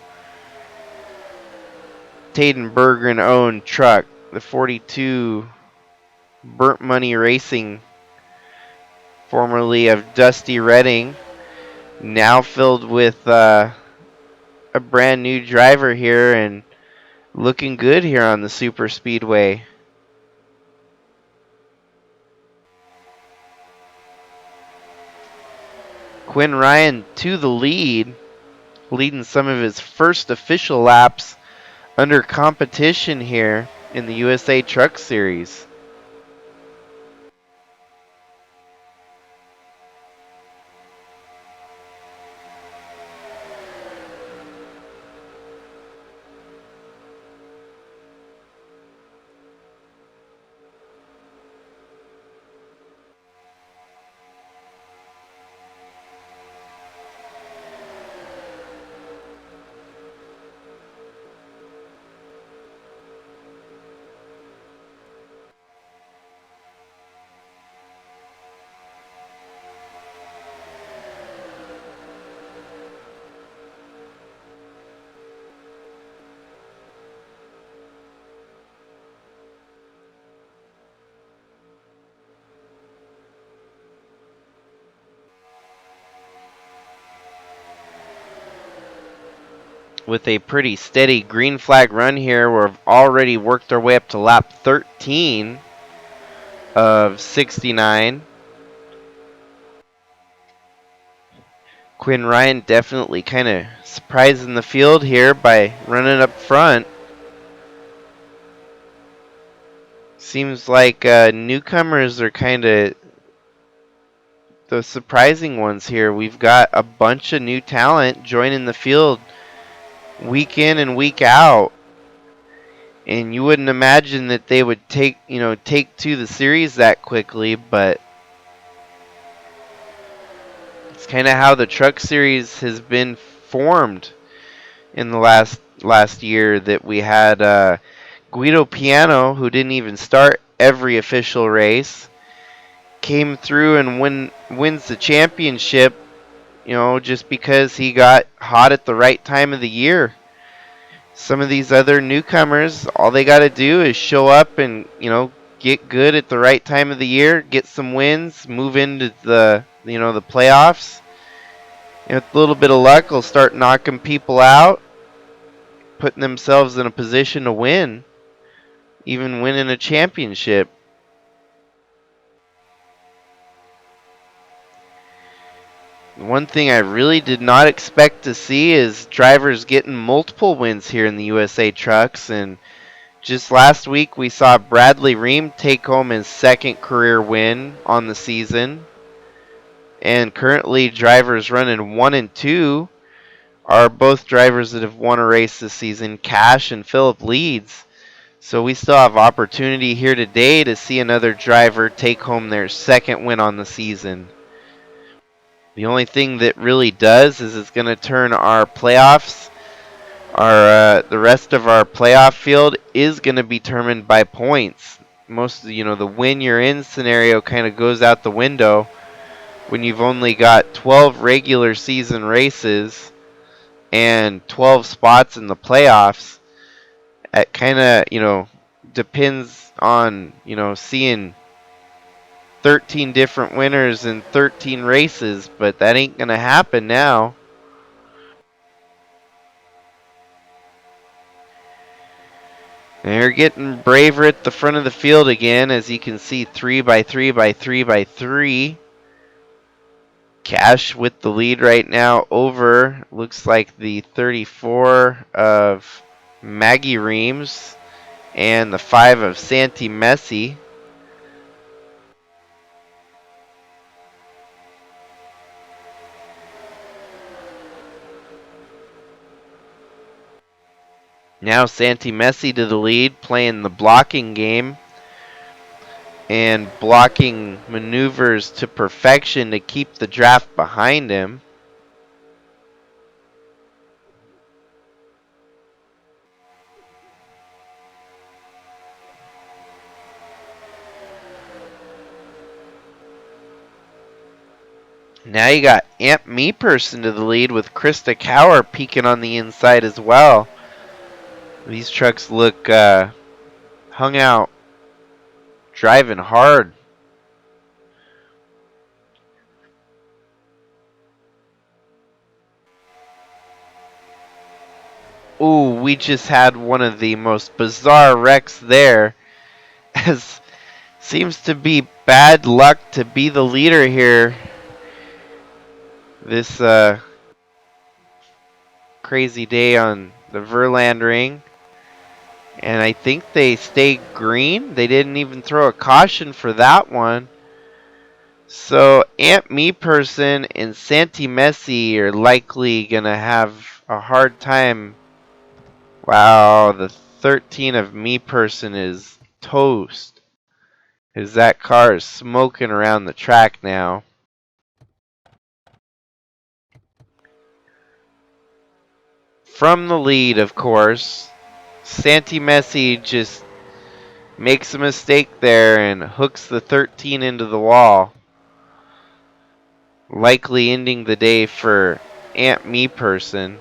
Tadenbergen owned truck. The 42 Burnt Money Racing, formerly of Dusty Redding, now filled with a brand new driver here and looking good here on the Super Speedway. Quinn Ryan to the lead, leading some of his first official laps under competition here in the USA Truck Series. With a pretty steady green flag run here, we've already worked our way up to lap 13 of 69. Quinn Ryan definitely kind of surprising the field here by running up front. Seems like newcomers are kind of the surprising ones here. We've got a bunch of new talent joining the field week in and week out. And you wouldn't imagine that they would take to the series that quickly, but it's kind of how the truck series has been formed in the last year, that we had Guido Piano, who didn't even start every official race, came through and wins the championship, just because he got hot at the right time of the year. Some of these other newcomers, all they got to do is show up and, get good at the right time of the year, get some wins, move into the playoffs. And with a little bit of luck, will start knocking people out, putting themselves in a position to win, even winning a championship. One thing I really did not expect to see is drivers getting multiple wins here in the USA Trucks. And just last week, we saw Bradley Ream take home his second career win on the season. And currently, drivers running 1 and 2 are both drivers that have won a race this season, Cash and Philip Leeds. So we still have opportunity here today to see another driver take home their second win on the season. The only thing that really does is it's going to turn our playoffs, the rest of our playoff field is going to be determined by points. Most of the win you're in scenario kind of goes out the window when you've only got 12 regular season races and 12 spots in the playoffs. It kind of depends on seeing 13 different winners in 13 races, but that ain't gonna happen now. They're getting braver at the front of the field again, as you can see, 3 by 3 by 3 by 3. Cash with the lead right now over, looks like the 34 of Maggie Reams and the 5 of Santi Messi. Now Santi Messi to the lead, playing the blocking game and blocking maneuvers to perfection to keep the draft behind him. Now you got Amp Me Person to the lead with Krista Cower peeking on the inside as well. These trucks look hung out, driving hard. Ooh, we just had one of the most bizarre wrecks there. As seems to be bad luck to be the leader here. This crazy day on the Verlandring. And I think they stayed green. They didn't even throw a caution for that one. So Amp Me Person and Santi Messi are likely going to have a hard time. Wow, the 13 of Me Person is toast, as that car is smoking around the track now. From the lead, of course, Santi Messi just makes a mistake there and hooks the 13 into the wall, likely ending the day for Amp Me Person.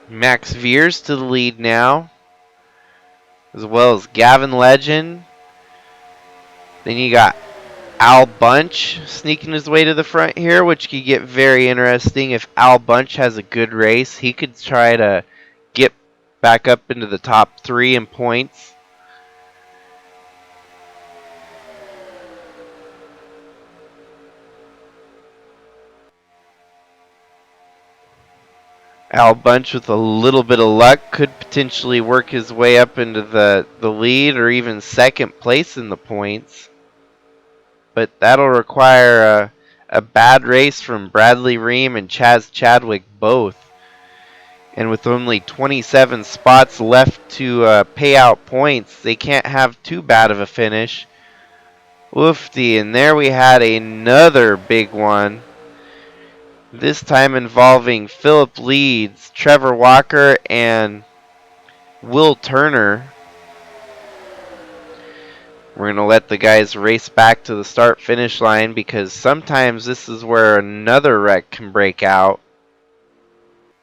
Max Veers to the lead now, as well as Gavin Legend. Then you got Al Bunch sneaking his way to the front here, which could get very interesting. If Al Bunch has a good race, he could try to get back up into the top 3 in points. Al Bunch, with a little bit of luck, could potentially work his way up into the lead or even second place in the points. But that'll require a bad race from Bradley Ream and Chaz Chadwick both. And with only 27 spots left to pay out points, they can't have too bad of a finish. Woofty, and there we had another big one. This time involving Philip Leeds, Trevor Walker, and Will Turner. We're going to let the guys race back to the start-finish line because sometimes this is where another wreck can break out.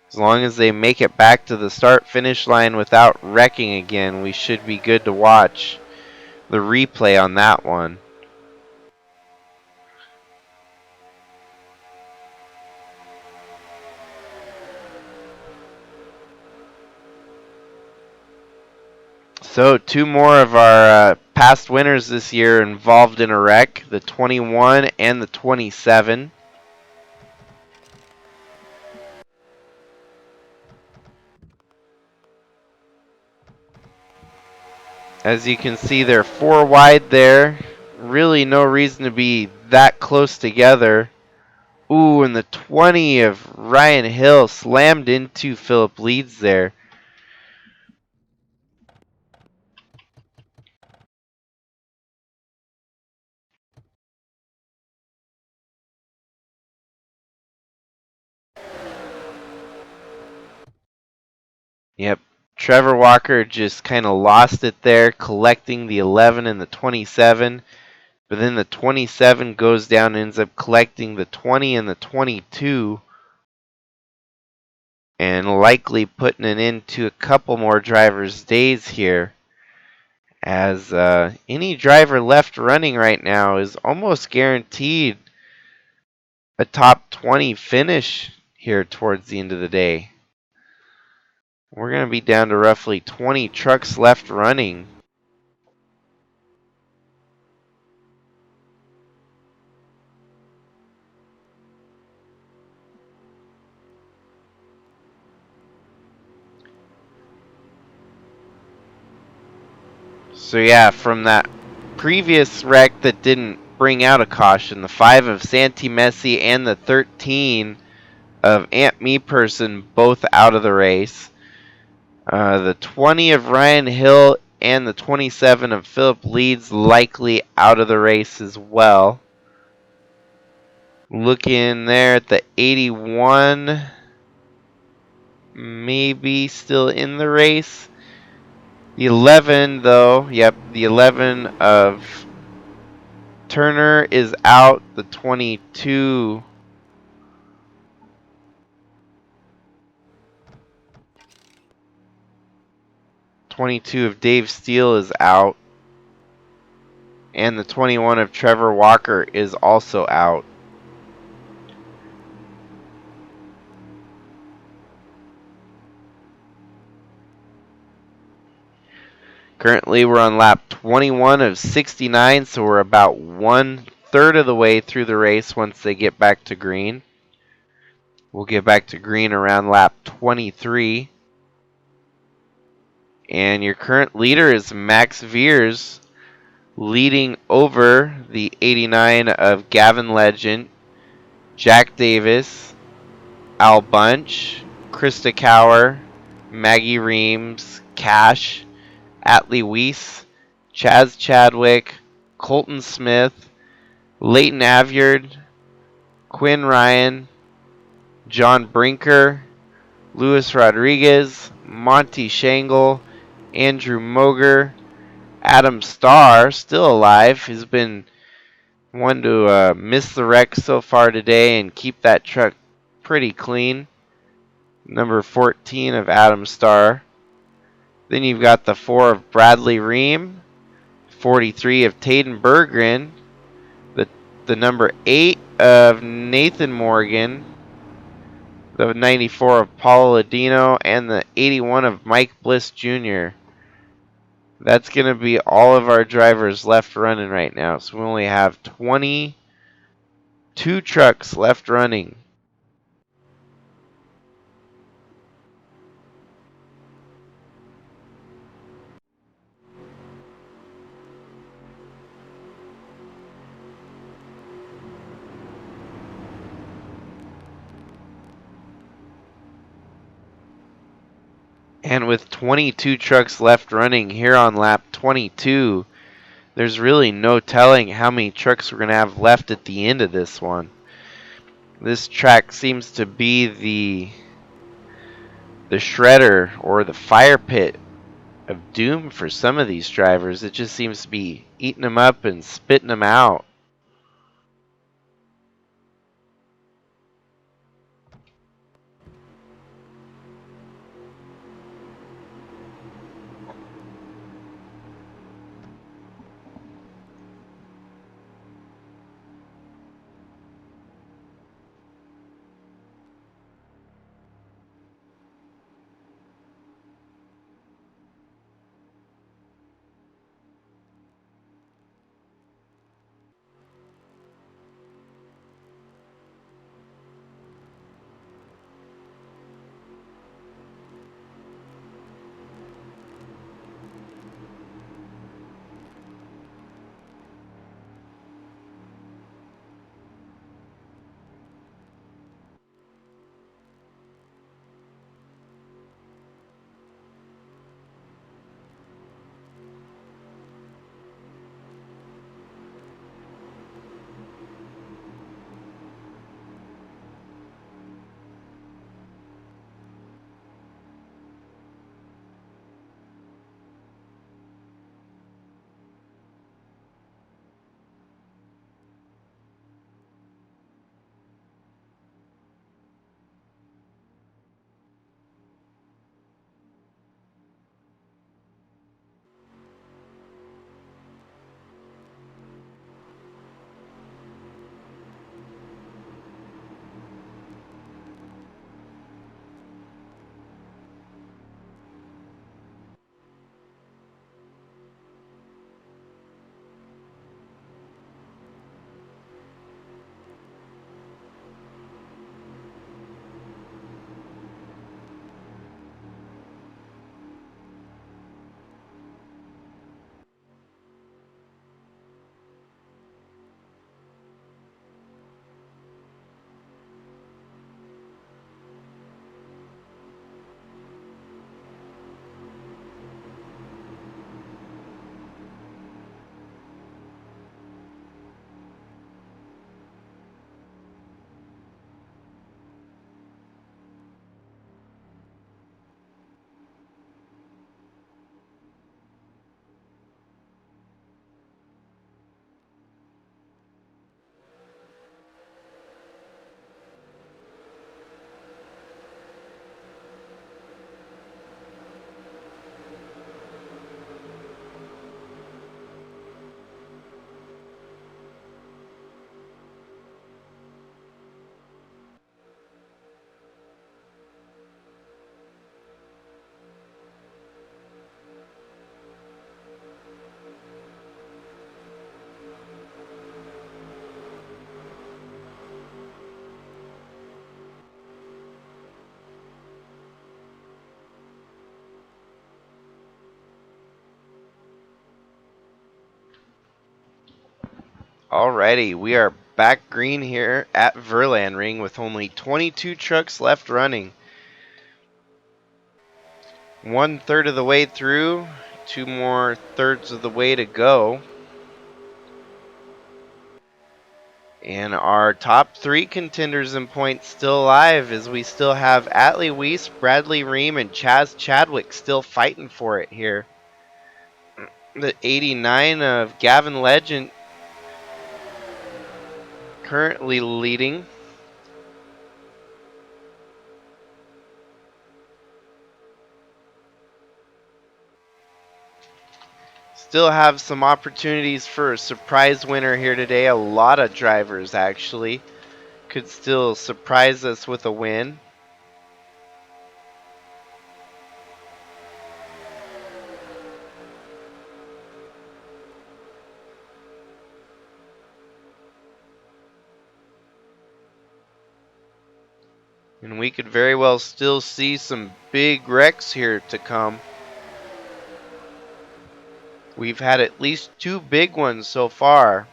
As long as they make it back to the start-finish line without wrecking again, we should be good to watch the replay on that one. So 2 more of our past winners this year involved in a wreck, the 21 and the 27. As you can see, they're 4 wide there. Really no reason to be that close together. Ooh, and the 20 of Ryan Hill slammed into Philip Leeds there. Yep, Trevor Walker just kind of lost it there, collecting the 11 and the 27. But then the 27 goes down and ends up collecting the 20 and the 22. And likely putting it into a couple more drivers' days here. As any driver left running right now is almost guaranteed a top 20 finish here towards the end of the day. We're going to be down to roughly 20 trucks left running. So yeah, from that previous wreck that didn't bring out a caution, the 5 of Santi Messi and the 13 of Ant Me Person both out of the race. The 20 of Ryan Hill and the 27 of Philip Leeds likely out of the race as well. Looking there at the 81, maybe still in the race. The 11 though, yep, the 11 of Turner is out. The 22 of Dave Steele is out. And the 21 of Trevor Walker is also out. Currently, we're on lap 21 of 69, so we're about 1/3 of the way through the race once they get back to green. We'll get back to green around lap 23. And your current leader is Max Veers, leading over the 89 of Gavin Legend, Jack Davis, Al Bunch, Krista Cower, Maggie Reams, Cash, Atlee Weiss, Chaz Chadwick, Colton Smith, Leighton Avyard, Quinn Ryan, John Brinker, Luis Rodriguez, Monty Shangle, Andrew Moger, Adam Starr, still alive. He's been one to miss the wreck so far today and keep that truck pretty clean. Number 14 of Adam Starr. Then you've got the 4 of Bradley Ream, 43 of Taden Berggren, the number 8 of Nathan Morgan, the 94 of Paulo Ladino, and the 81 of Mike Bliss Jr. That's going to be all of our drivers left running right now. So we only have 22 trucks left running. And with 22 trucks left running here on lap 22, there's really no telling how many trucks we're going to have left at the end of this one. This track seems to be the shredder or the fire pit of doom for some of these drivers. It just seems to be eating them up and spitting them out. Alrighty, we are back green here at Verlandring with only 22 trucks left running. 1/3 of the way through, 2 more thirds of the way to go. And our top 3 contenders in points still alive, as we still have Atlee Weiss, Bradley Ream, and Chaz Chadwick still fighting for it here. The 89 of Gavin Legend currently leading. Still have some opportunities for a surprise winner here today. A lot of drivers actually could still surprise us with a win. And we could very well still see some big wrecks here to come. We've had at least 2 big ones so far.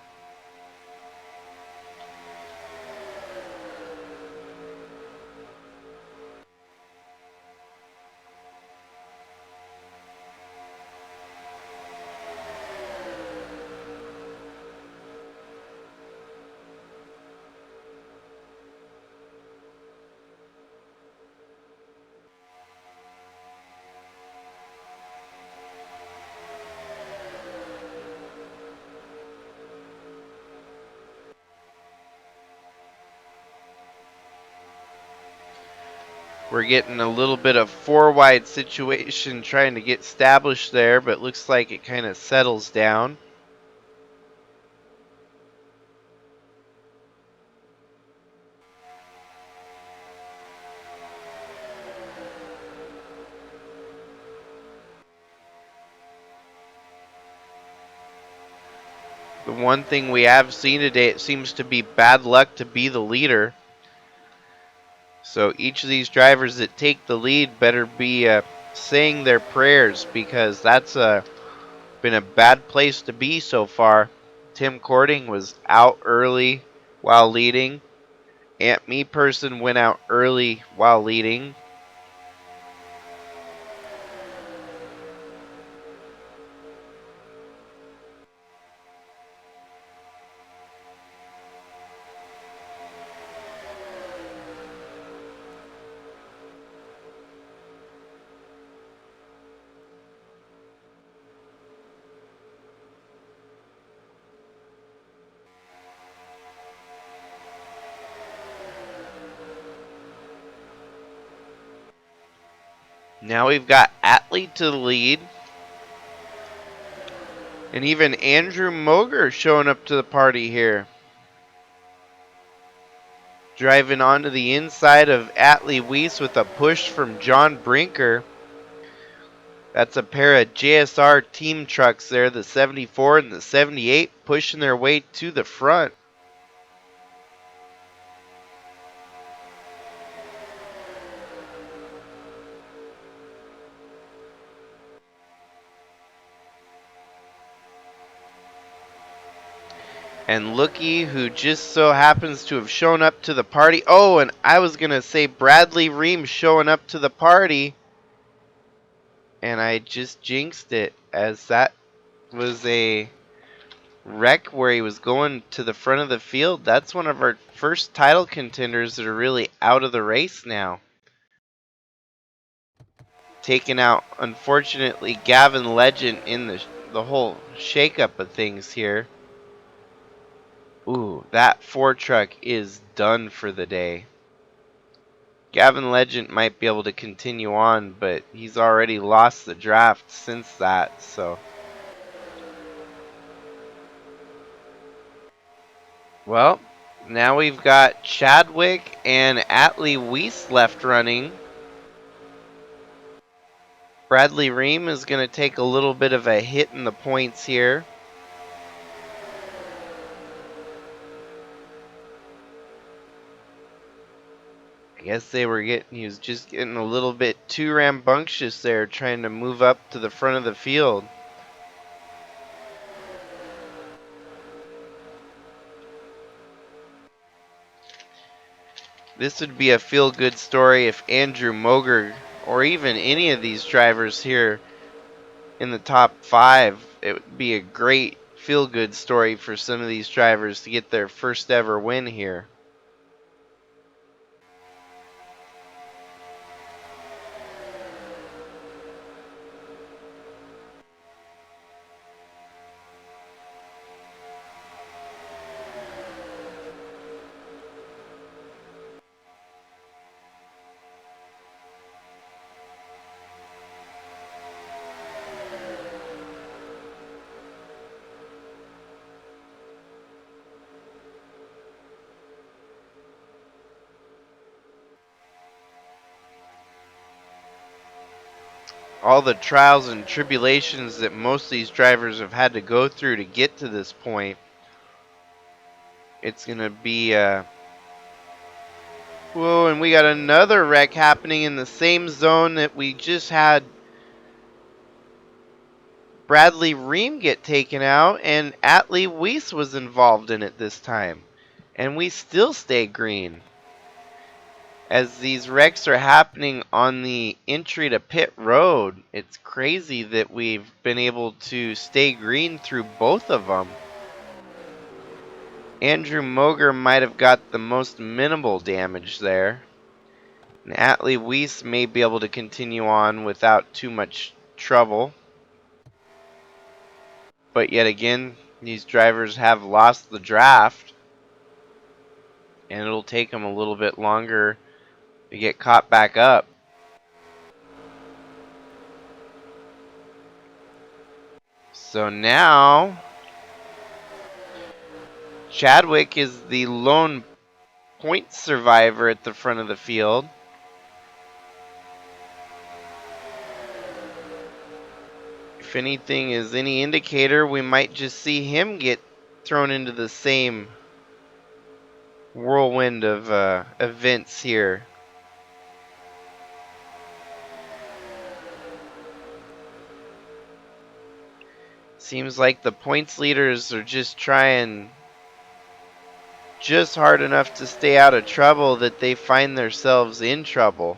We're getting a little bit of four-wide situation trying to get established there, but looks like it kind of settles down. The one thing we have seen today, it seems to be bad luck to be the leader. So each of these drivers that take the lead better be saying their prayers, because that's been a bad place to be so far. Tim Cording was out early while leading. Aunt Me Person went out early while leading. Now we've got Atlee to the lead. And even Andrew Moger showing up to the party here. Driving onto the inside of Atlee Weiss with a push from John Brinker. That's a pair of JSR team trucks there, the 74 and the 78, pushing their way to the front. And looky who just so happens to have shown up to the party. Oh, and I was going to say Bradley Ream showing up to the party. And I just jinxed it, as that was a wreck where he was going to the front of the field. That's one of our first title contenders that are really out of the race now. Taking out, unfortunately, Gavin Legend in the whole shakeup of things here. Ooh, that Ford truck is done for the day. Gavin Legend might be able to continue on, but he's already lost the draft since that, so. Well, now we've got Chadwick and Atlee Weiss left running. Bradley Ream is going to take a little bit of a hit in the points here. I guess he was just getting a little bit too rambunctious there, trying to move up to the front of the field. This would be a feel-good story if Andrew Moger, or even any of these drivers here in the top 5, it would be a great feel-good story for some of these drivers to get their first ever win here. All the trials and tribulations that most of these drivers have had to go through to get to this point. It's going to be whoa, and we got another wreck happening in the same zone that we just had Bradley Ream get taken out, and Atlee Weiss was involved in it this time. And we still stay green. As these wrecks are happening on the entry to pit road, it's crazy that we've been able to stay green through both of them. Andrew Moger might have got the most minimal damage there. And Atlee Weiss may be able to continue on without too much trouble. But yet again, these drivers have lost the draft. And it'll take them a little bit longer to get caught back up. So now Chadwick is the lone point survivor at the front of the field. If anything is any indicator, we might just see him get thrown into the same whirlwind of events here. Seems like the points leaders are just trying just hard enough to stay out of trouble that they find themselves in trouble.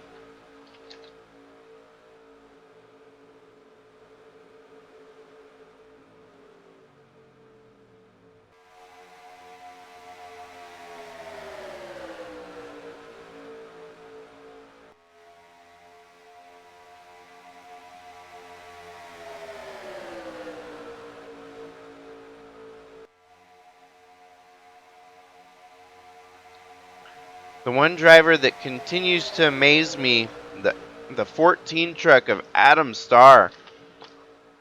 The one driver that continues to amaze me, the 14 truck of Adam Starr,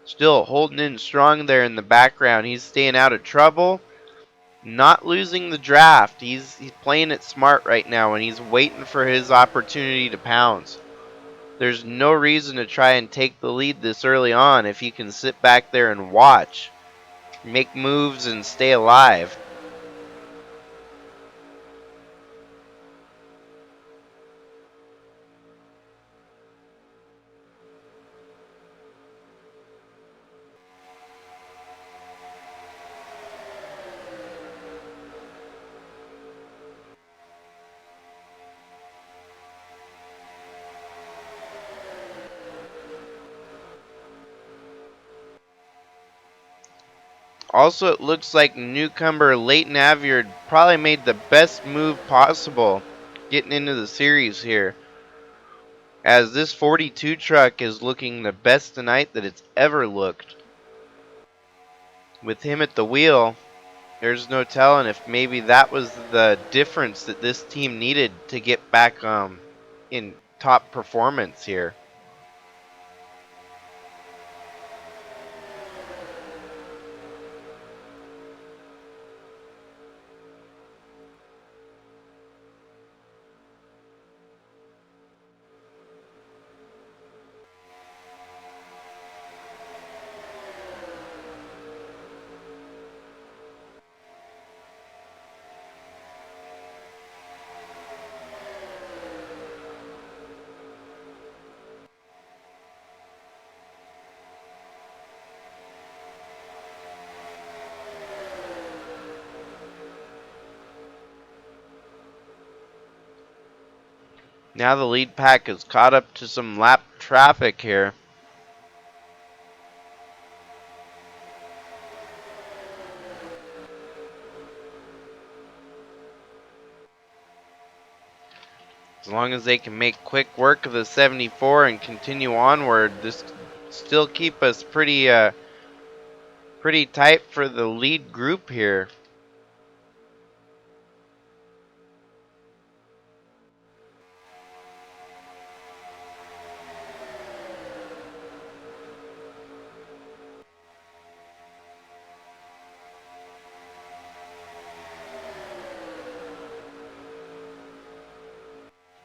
still holding in strong there in the background. He's staying out of trouble, not losing the draft. He's playing it smart right now, and he's waiting for his opportunity to pounce. There's no reason to try and take the lead this early on if he can sit back there and watch, make moves, and stay alive. Also, it looks like newcomer Leighton Aviard probably made the best move possible getting into the series here, as this 42 truck is looking the best tonight that it's ever looked. With him at the wheel, there's no telling if maybe that was the difference that this team needed to get back in top performance here. Now the lead pack is caught up to some lap traffic here. As long as they can make quick work of the 74 and continue onward, this still keep us pretty tight for the lead group here.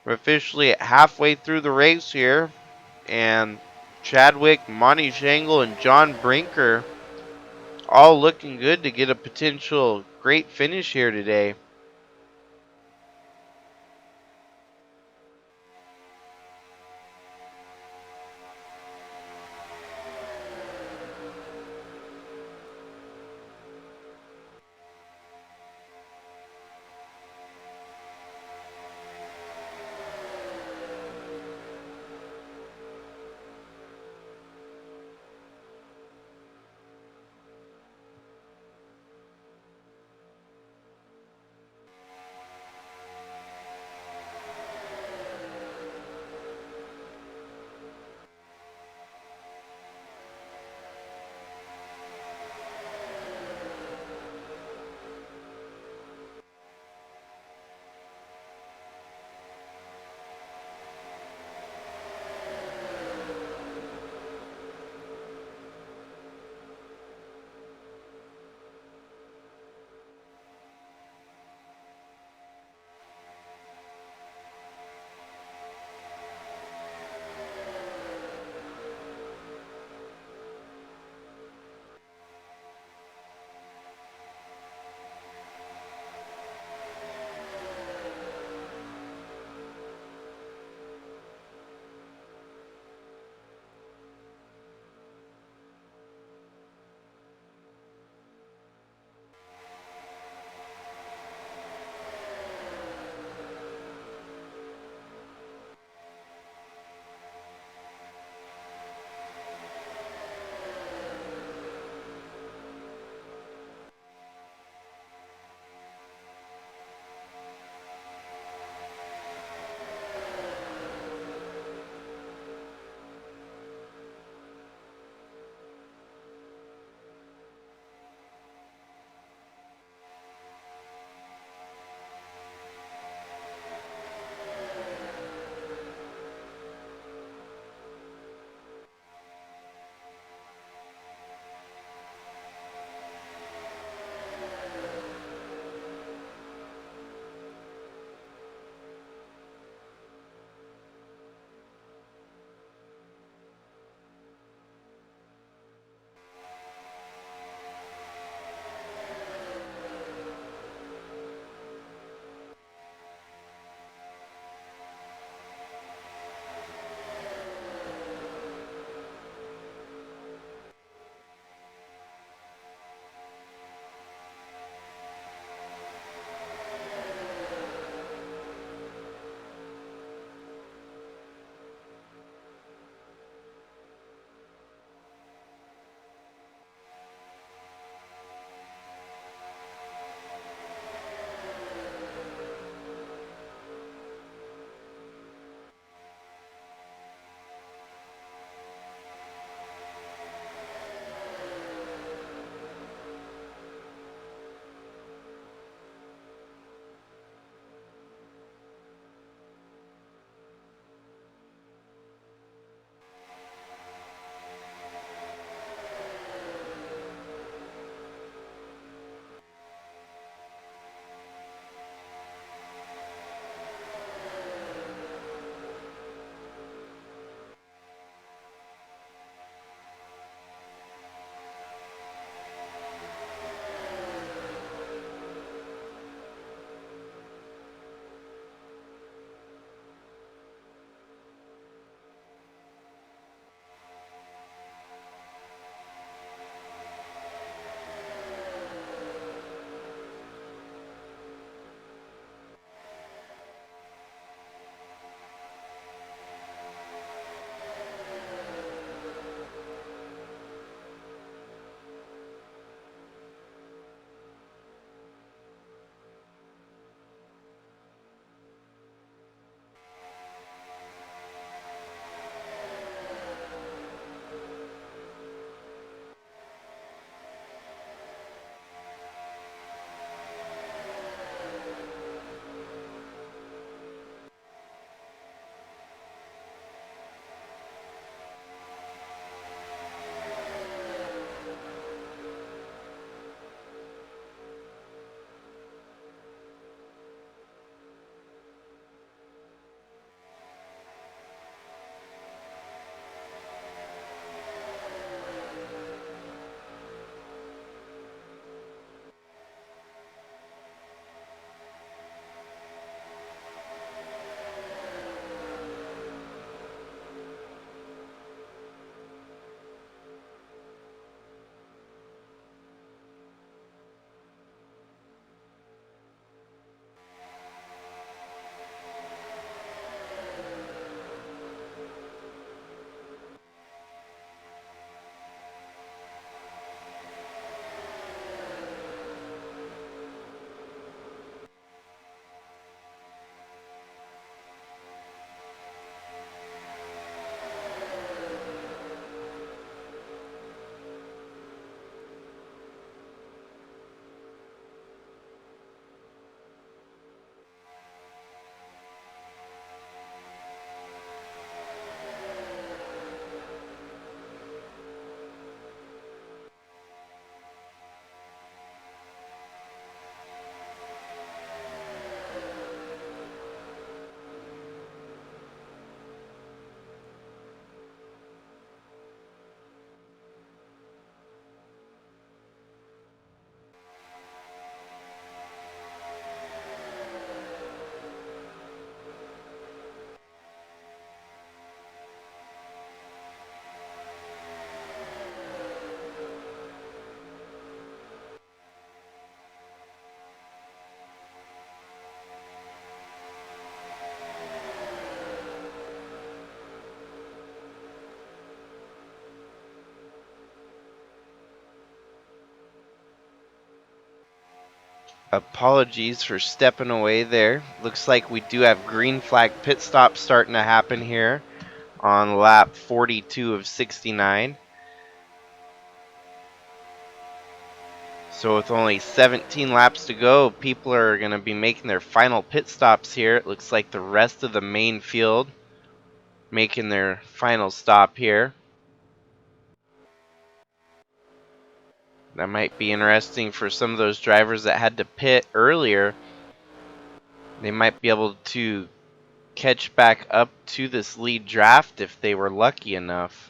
We're officially at halfway through the race here, and Chadwick, Monty Shangle, and John Brinker all looking good to get a potential great finish here today. Apologies for stepping away there. Looks like we do have green flag pit stops starting to happen here on lap 42 of 69. So with only 17 laps to go, people are going to be making their final pit stops here. It looks like the rest of the main field making their final stop here. That might be interesting for some of those drivers that had to pit earlier. They might be able to catch back up to this lead draft if they were lucky enough.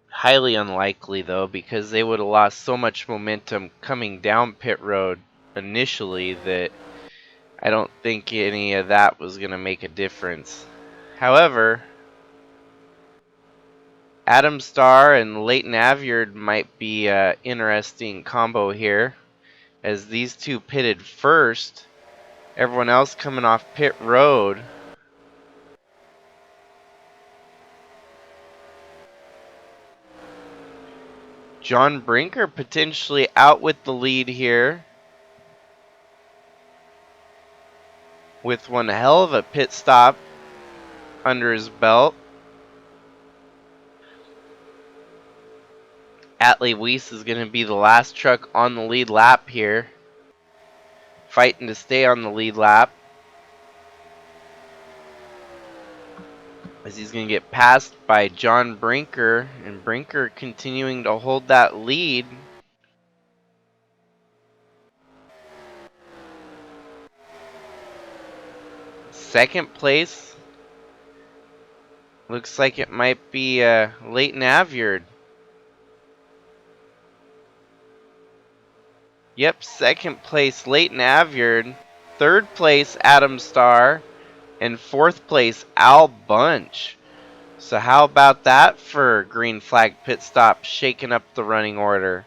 Highly unlikely though, because they would have lost so much momentum coming down pit road initially that I don't think any of that was going to make a difference. However, Adam Starr and Leighton Avyard might be an interesting combo here, as these two pitted first. Everyone else coming off pit road. John Brinker potentially out with the lead here, with one hell of a pit stop under his belt. Atlee Weiss is going to be the last truck on the lead lap here, fighting to stay on the lead lap, as he's going to get passed by John Brinker, and Brinker continuing to hold that lead. Second place looks like it might be Leighton Avyard. Yep, second place Leighton Avyard, third place Adam Starr, and fourth place Al Bunch. So how about that for green flag pit stop, shaking up the running order?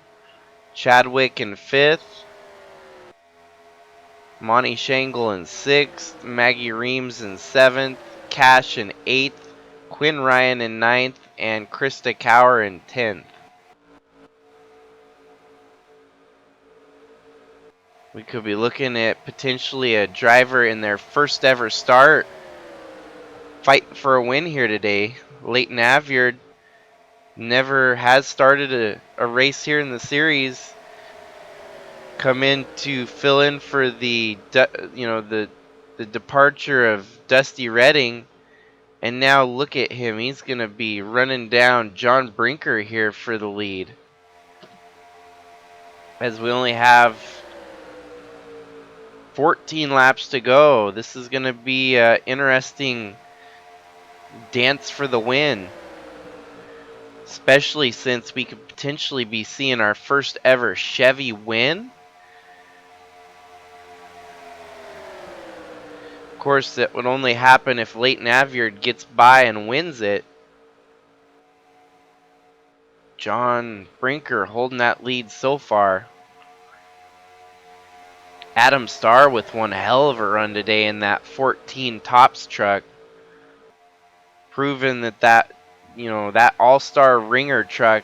Chadwick in fifth, Monty Shangle in sixth, Maggie Reams in seventh, Cash in eighth, Quinn Ryan in ninth, and Krista Cower in 10th. We could be looking at potentially a driver in their first ever start fighting for a win here today. Leighton Avyard never has started a race here in the series. Come in to fill in for the departure of Dusty Redding, and now look at him. He's going to be running down John Brinker here for the lead, as we only have 14 laps to go. This is going to be an interesting dance for the win, especially since we could potentially be seeing our first ever Chevy win. Of course, that would only happen if Leighton Avyard gets by and wins it. John Brinker holding that lead so far. Adam Starr with one hell of a run today in that 14 tops truck, proving that all-star ringer truck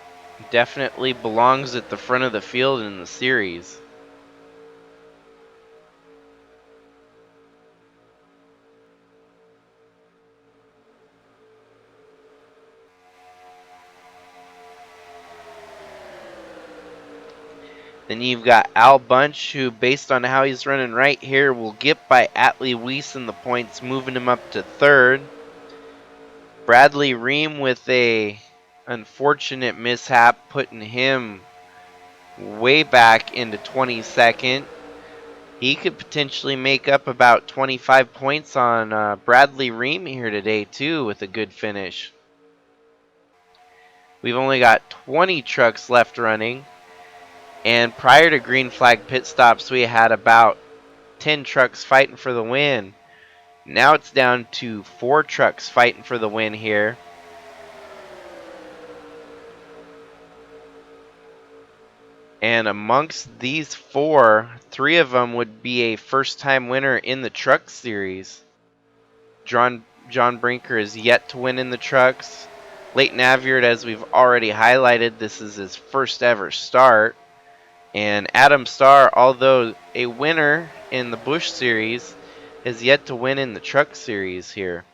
definitely belongs at the front of the field in the series. Then you've got Al Bunch, who, based on how he's running right here, will get by Atlee Weiss in the points, moving him up to third. Bradley Ream with a unfortunate mishap, putting him way back into 22nd. He could potentially make up about 25 points on Bradley Ream here today, too, with a good finish. We've only got 20 trucks left running. And prior to green flag pit stops, we had about 10 trucks fighting for the win. Now it's down to 4 trucks fighting for the win here. And amongst these 4, 3 of them would be a first-time winner in the truck series. John Brinker is yet to win in the trucks. Leighton Avyard, as we've already highlighted, this is his first ever start. And Adam Starr, although a winner in the Busch Series, has yet to win in the Truck Series here.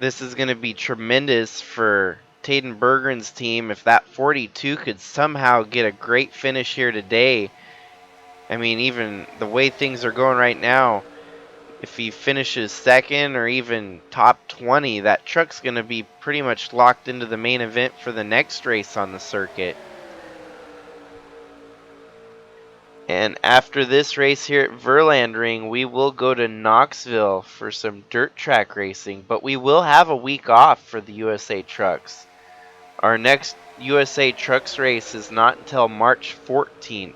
This is going to be tremendous for Taden Bergren's team if that 42 could somehow get a great finish here today. I mean, even the way things are going right now, if he finishes second or even top 20, that truck's going to be pretty much locked into the main event for the next race on the circuit. And after this race here at Verlandring, we will go to Knoxville for some dirt track racing, but we will have a week off for the USA Trucks. Our next USA Trucks race is not until March 14th.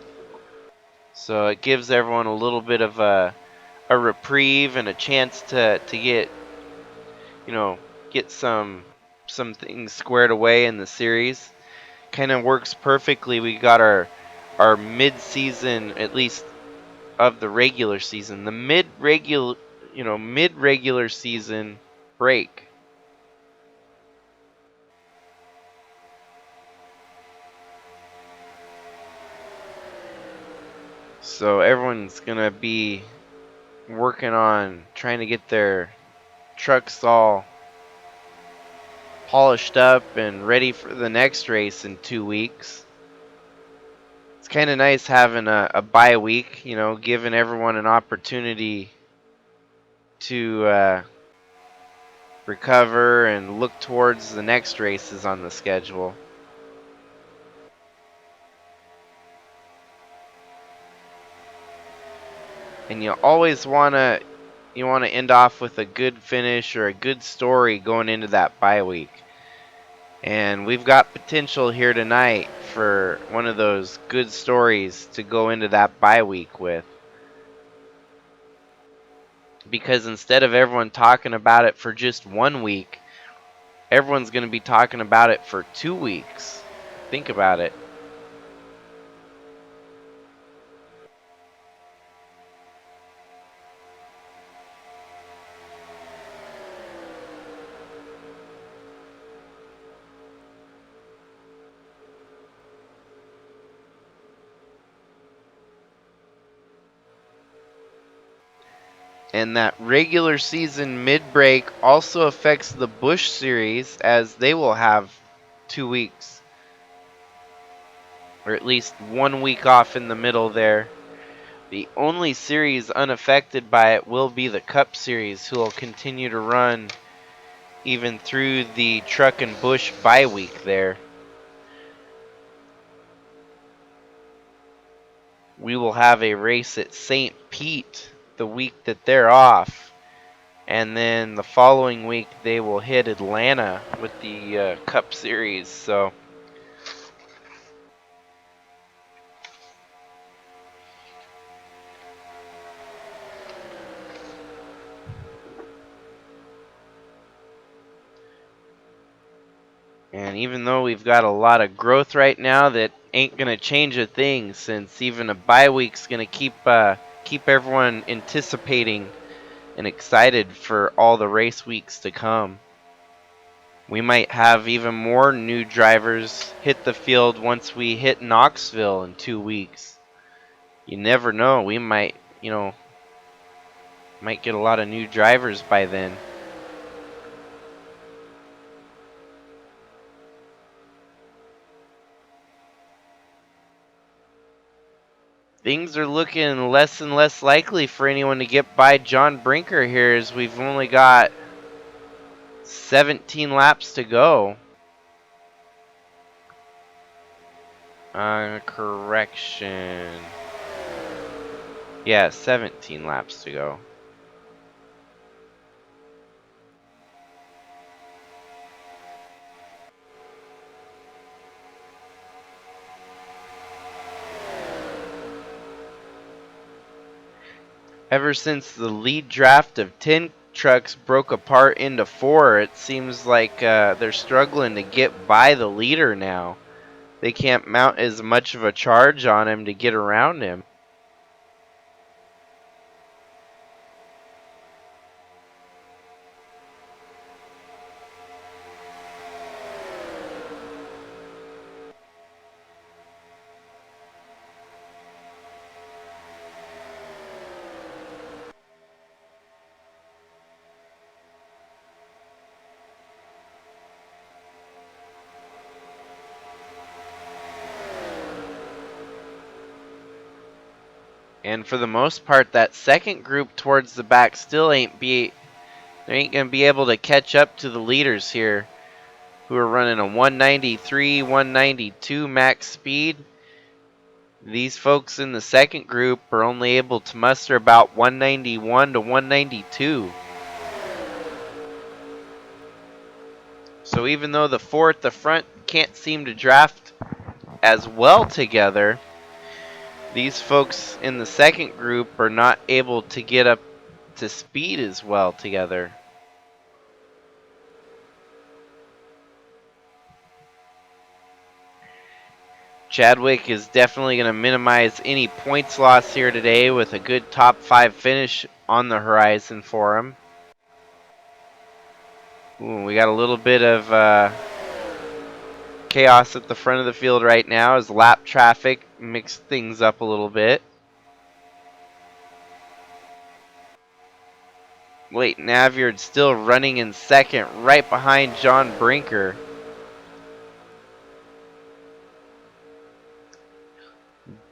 So it gives everyone a little bit of a reprieve and a chance to get, get some things squared away in the series. Kind of works perfectly. We got our mid-season, at least of the regular season, the mid-regular season break. So everyone's gonna be working on trying to get their trucks all polished up and ready for the next race in 2 weeks. It's kind of nice having a bye week, giving everyone an opportunity to recover and look towards the next races on the schedule. And you always want to end off with a good finish or a good story going into that bye week. And we've got potential here tonight for one of those good stories to go into that bye week with. Because instead of everyone talking about it for just 1 week, everyone's going to be talking about it for 2 weeks. Think about it. And that regular season mid-break also affects the Busch Series, as they will have 2 weeks, or at least 1 week off in the middle there. The only series unaffected by it will be the Cup Series, who will continue to run even through the Truck and Busch bye week there. We will have a race at St. Pete the week that they're off. And then the following week, they will hit Atlanta with the Cup Series. So and even though we've got a lot of growth right now, that ain't going to change a thing, since even a bye week's going to keep everyone anticipating and excited for all the race weeks to come. We might have even more new drivers hit the field once we hit Knoxville in 2 weeks. You never know. We might get a lot of new drivers by then. Things are looking less and less likely for anyone to get by John Brinker here, as we've only got 17 laps to go. Correction. Yeah, 17 laps to go. Ever since the lead draft of 10 trucks broke apart into 4, it seems like they're struggling to get by the leader now. They can't mount as much of a charge on him to get around him. And for the most part, that second group towards the back still they ain't gonna be able to catch up to the leaders here, who are running a 193, 192 max speed. These folks in the second group are only able to muster about 191 to 192. So even though the four at the front can't seem to draft as well together, these folks in the second group are not able to get up to speed as well together. Chadwick is definitely going to minimize any points loss here today with a good top 5 finish on the horizon for him. Ooh, we got a little bit of chaos at the front of the field right now as lap traffic mixed things up a little bit. Wait, Naviard still running in second right behind John Brinker.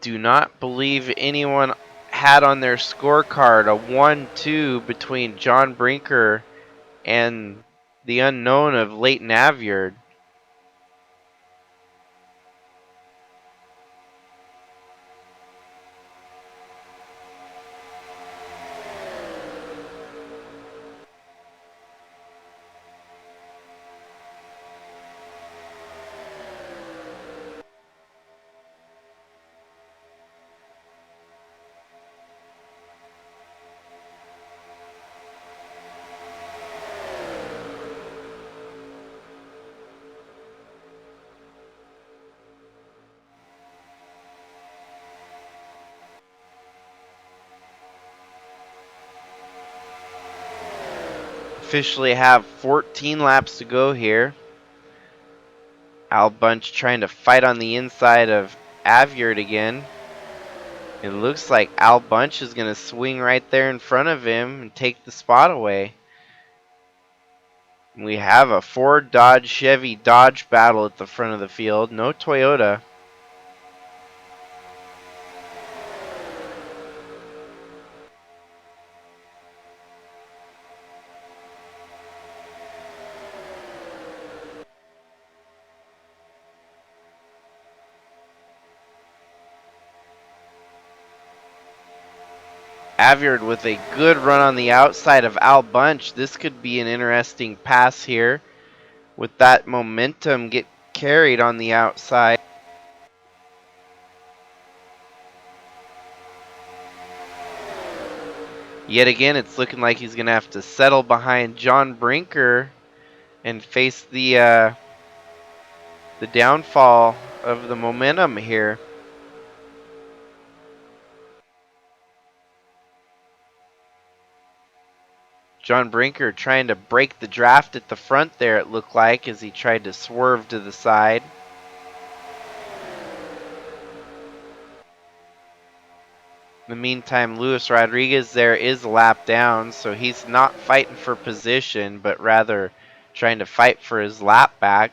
Do not believe anyone had on their scorecard a 1-2 between John Brinker and the unknown of Leighton Avyard. Officially have 14 laps to go here. Al Bunch trying to fight on the inside of Avyard again. It looks like Al Bunch is going to swing right there in front of him and take the spot away. We have a Ford, Dodge, Chevy, Dodge battle at the front of the field. No Toyota. Avyard with a good run on the outside of Al Bunch. This could be an interesting pass here with that momentum get carried on the outside. Yet again, it's looking like he's going to have to settle behind John Brinker and face the downfall of the momentum here. John Brinker trying to break the draft at the front there, it looked like, as he tried to swerve to the side. In the meantime, Luis Rodriguez there is a lap down, so he's not fighting for position, but rather trying to fight for his lap back.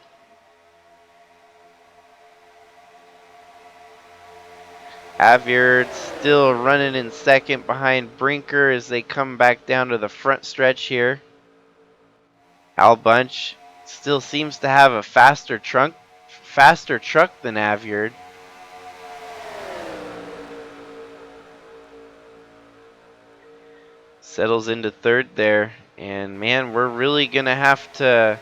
Avyard still running in second behind Brinker as they come back down to the front stretch here. Al Bunch still seems to have a faster truck than Avyard. Settles into third there, and man, we're really gonna have to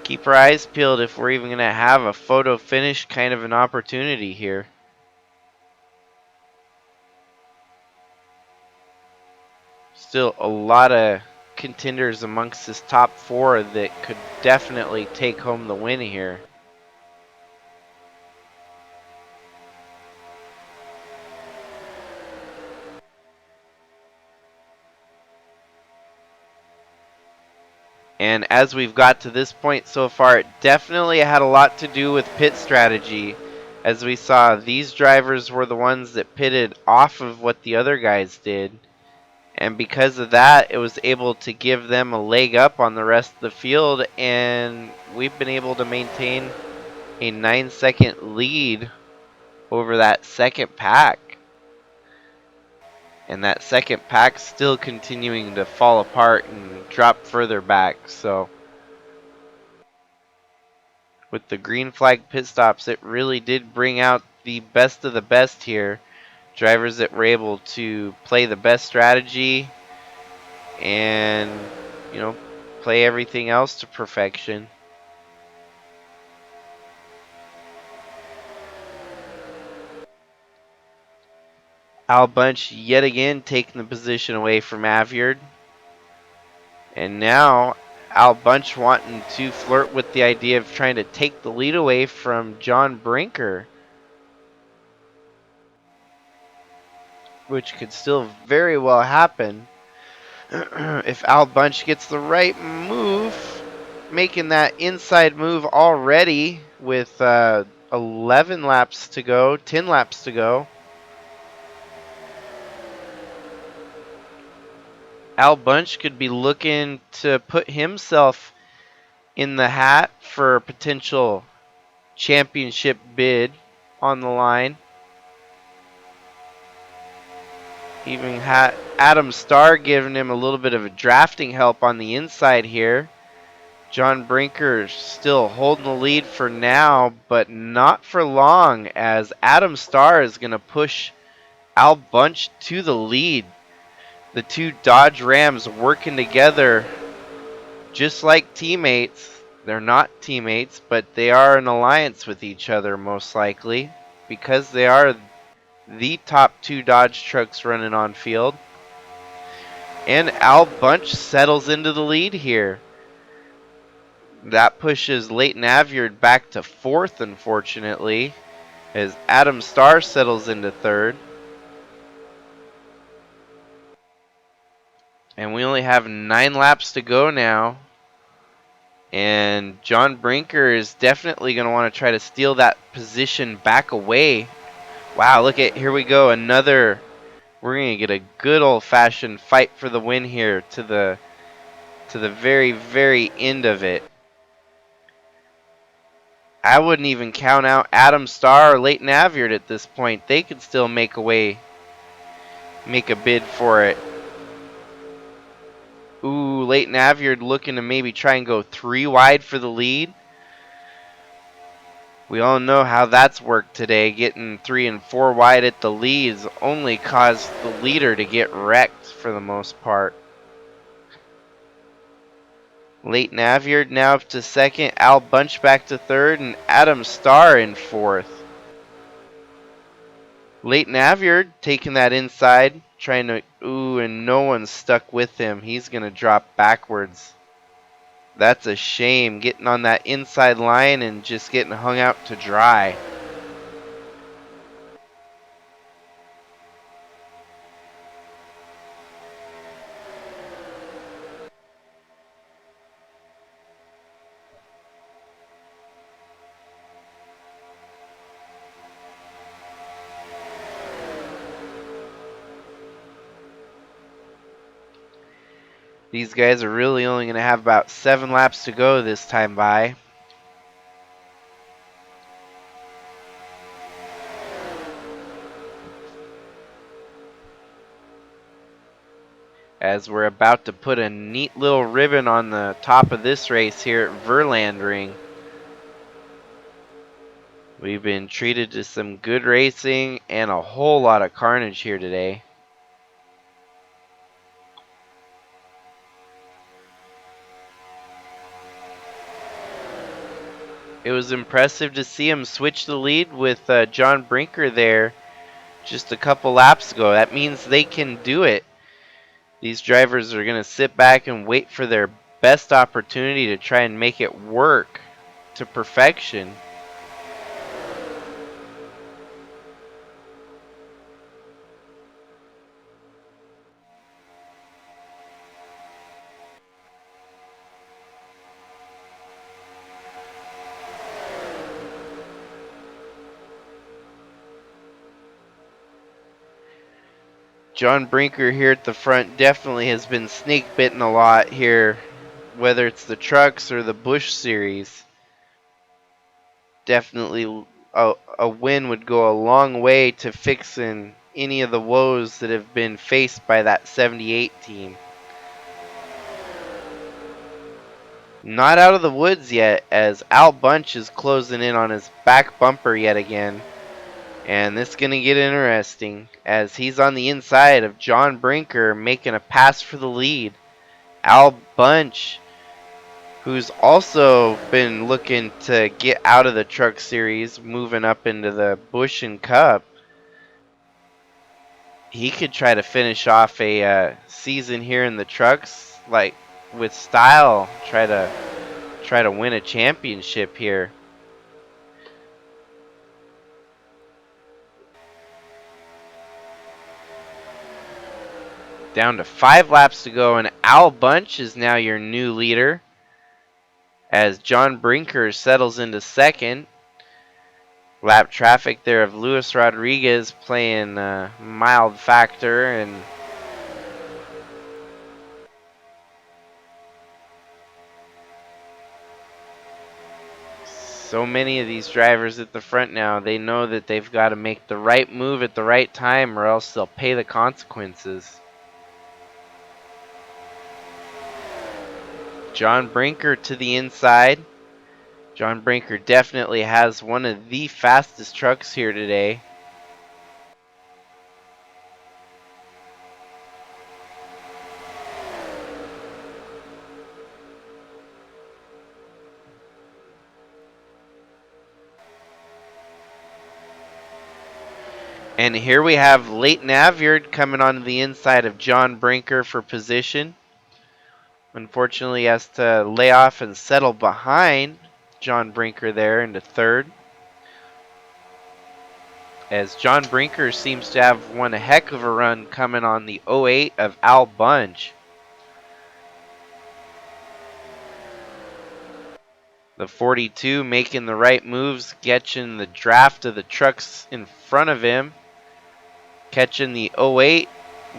keep our eyes peeled if we're even gonna have a photo finish kind of an opportunity here. Still a lot of contenders amongst this top four that could definitely take home the win here. And as we've got to this point so far, it definitely had a lot to do with pit strategy. As we saw, these drivers were the ones that pitted off of what the other guys did. And because of that, it was able to give them a leg up on the rest of the field. And we've been able to maintain a 9-second lead over that second pack. And that second pack still continuing to fall apart and drop further back. So with the green flag pit stops, it really did bring out the best of the best here. Drivers that were able to play the best strategy and, you know, play everything else to perfection. Al Bunch yet again taking the position away from Avyard. And now Al Bunch wanting to flirt with the idea of trying to take the lead away from John Brinker, which could still very well happen if Al Bunch gets the right move, making that inside move already with 11 laps to go, 10 laps to go. Al Bunch could be looking to put himself in the hat for a potential championship bid on the line. Even had Adam Starr giving him a little bit of a drafting help on the inside here. John Brinker still holding the lead for now, but not for long, as Adam Starr is going to push Al Bunch to the lead. The two Dodge Rams working together just like teammates. They're not teammates, but they are an alliance with each other most likely, because they are the top two Dodge trucks running on field. And Al Bunch settles into the lead here. That pushes Leighton Avyard back to fourth, unfortunately, as Adam Starr settles into third. And we only have 9 laps to go now. And John Brinker is definitely going to want to try to steal that position back away. Wow, look at, here we go, another, we're going to get a good old-fashioned fight for the win here to the very, very end of it. I wouldn't even count out Adam Starr or Leighton Avyard at this point. They could still make a bid for it. Ooh, Leighton Avyard looking to maybe try and go 3 wide for the lead. We all know how that's worked today. Getting 3 and 4 wide at the leads only caused the leader to get wrecked for the most part. Leighton Avyard now up to second, Al Bunch back to third, and Adam Starr in fourth. Leighton Avyard taking that inside, trying to, ooh, and no one's stuck with him. He's going to drop backwards. That's a shame, getting on that inside line and just getting hung out to dry. These guys are really only going to have about 7 laps to go this time by. As we're about to put a neat little ribbon on the top of this race here at Verlandring. We've been treated to some good racing and a whole lot of carnage here today. It was impressive to see him switch the lead with John Brinker there just a couple laps ago. That means they can do it. These drivers are going to sit back and wait for their best opportunity to try and make it work to perfection. John Brinker here at the front definitely has been snake bitten a lot here, whether it's the trucks or the Busch series. Definitely a win would go a long way to fixing any of the woes that have been faced by that 78 team. Not out of the woods yet, as Al Bunch is closing in on his back bumper yet again. And this is going to get interesting, as he's on the inside of John Brinker making a pass for the lead. Al Bunch, who's also been looking to get out of the truck series, moving up into the Busch and Cup. He could try to finish off a season here in the trucks, like with style, try to win a championship here. Down to 5 laps to go, and Al Bunch is now your new leader, as John Brinker settles into second. Lap traffic there of Luis Rodriguez playing mild factor, and so many of these drivers at the front now, they know that they've got to make the right move at the right time or else they'll pay the consequences. John Brinker to the inside. John Brinker definitely has one of the fastest trucks here today. And here we have Leighton Avyard coming onto the inside of John Brinker for position. Unfortunately, he has to lay off and settle behind John Brinker there into third, as John Brinker seems to have one heck of a run coming on the 08 of Al Bunch. The 42 making the right moves, catching the draft of the trucks in front of him. Catching the 08.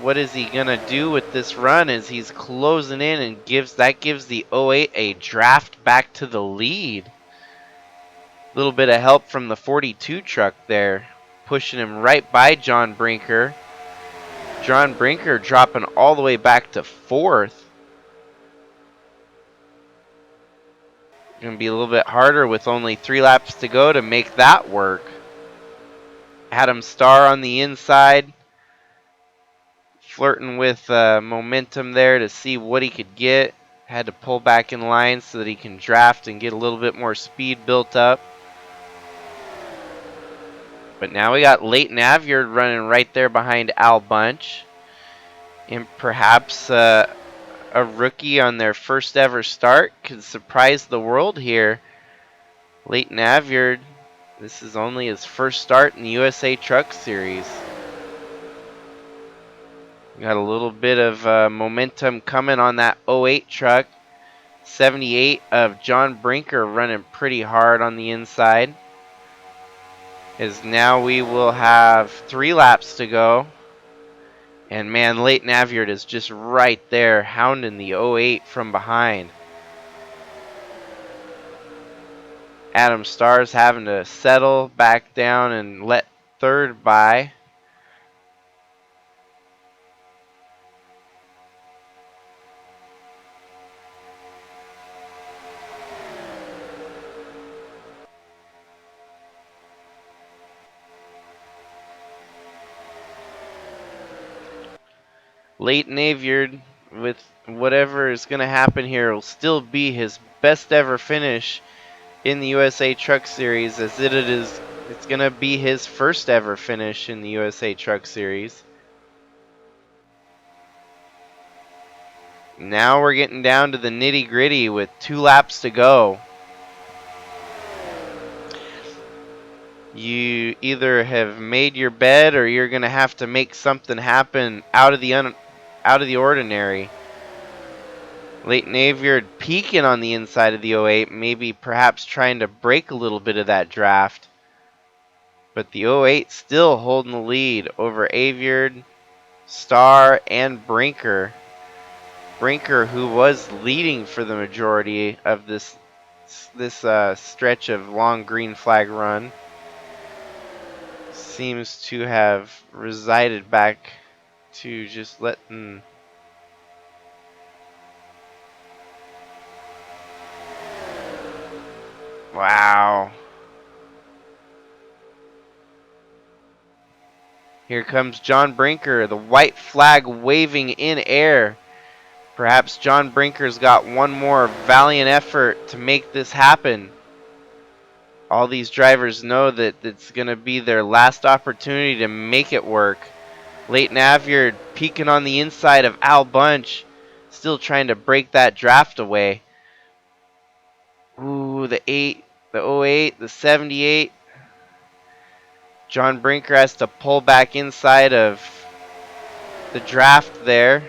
What is he going to do with this run as he's closing in and gives the 08 a draft back to the lead. A little bit of help from the 42 truck there, pushing him right by John Brinker. John Brinker dropping all the way back to fourth. Going to be a little bit harder with only 3 laps to go to make that work. Adam Starr on the inside, flirting with momentum there to see what he could get. Had to pull back in line so that he can draft and get a little bit more speed built up. But now we got Leighton Avyard running right there behind Al Bunch. And perhaps a rookie on their first ever start could surprise the world here. Leighton Avyard, this is only his first start in the USA Truck Series. Got a little bit of momentum coming on that 08 truck. 78 of John Brinker running pretty hard on the inside. As now we will have 3 laps to go. And man, Leighton Avyard is just right there, hounding the 08 from behind. Adam Starr's having to settle back down and let third by. Leighton Avyard, with whatever is going to happen here, will still be his best ever finish in the USA Truck Series, as it's going to be his first ever finish in the USA Truck Series. Now we're getting down to the nitty-gritty with 2 laps to go. You either have made your bed or you're going to have to make something happen out of the ordinary. Leighton Avyard peeking on the inside of the 08, maybe perhaps trying to break a little bit of that draft. But the 08 still holding the lead over Avyard, Star, and Brinker. Brinker, who was leading for the majority of this stretch of long green flag run, seems to have resided back to just letting. Wow. Here comes John Brinker, the white flag waving in air. Perhaps John Brinker's got one more valiant effort to make this happen. All these drivers know that it's going to be their last opportunity to make it work. Leighton Avyard peeking on the inside of Al Bunch, still trying to break that draft away. Ooh, the 8, the 08, the 78. John Brinker has to pull back inside of the draft there.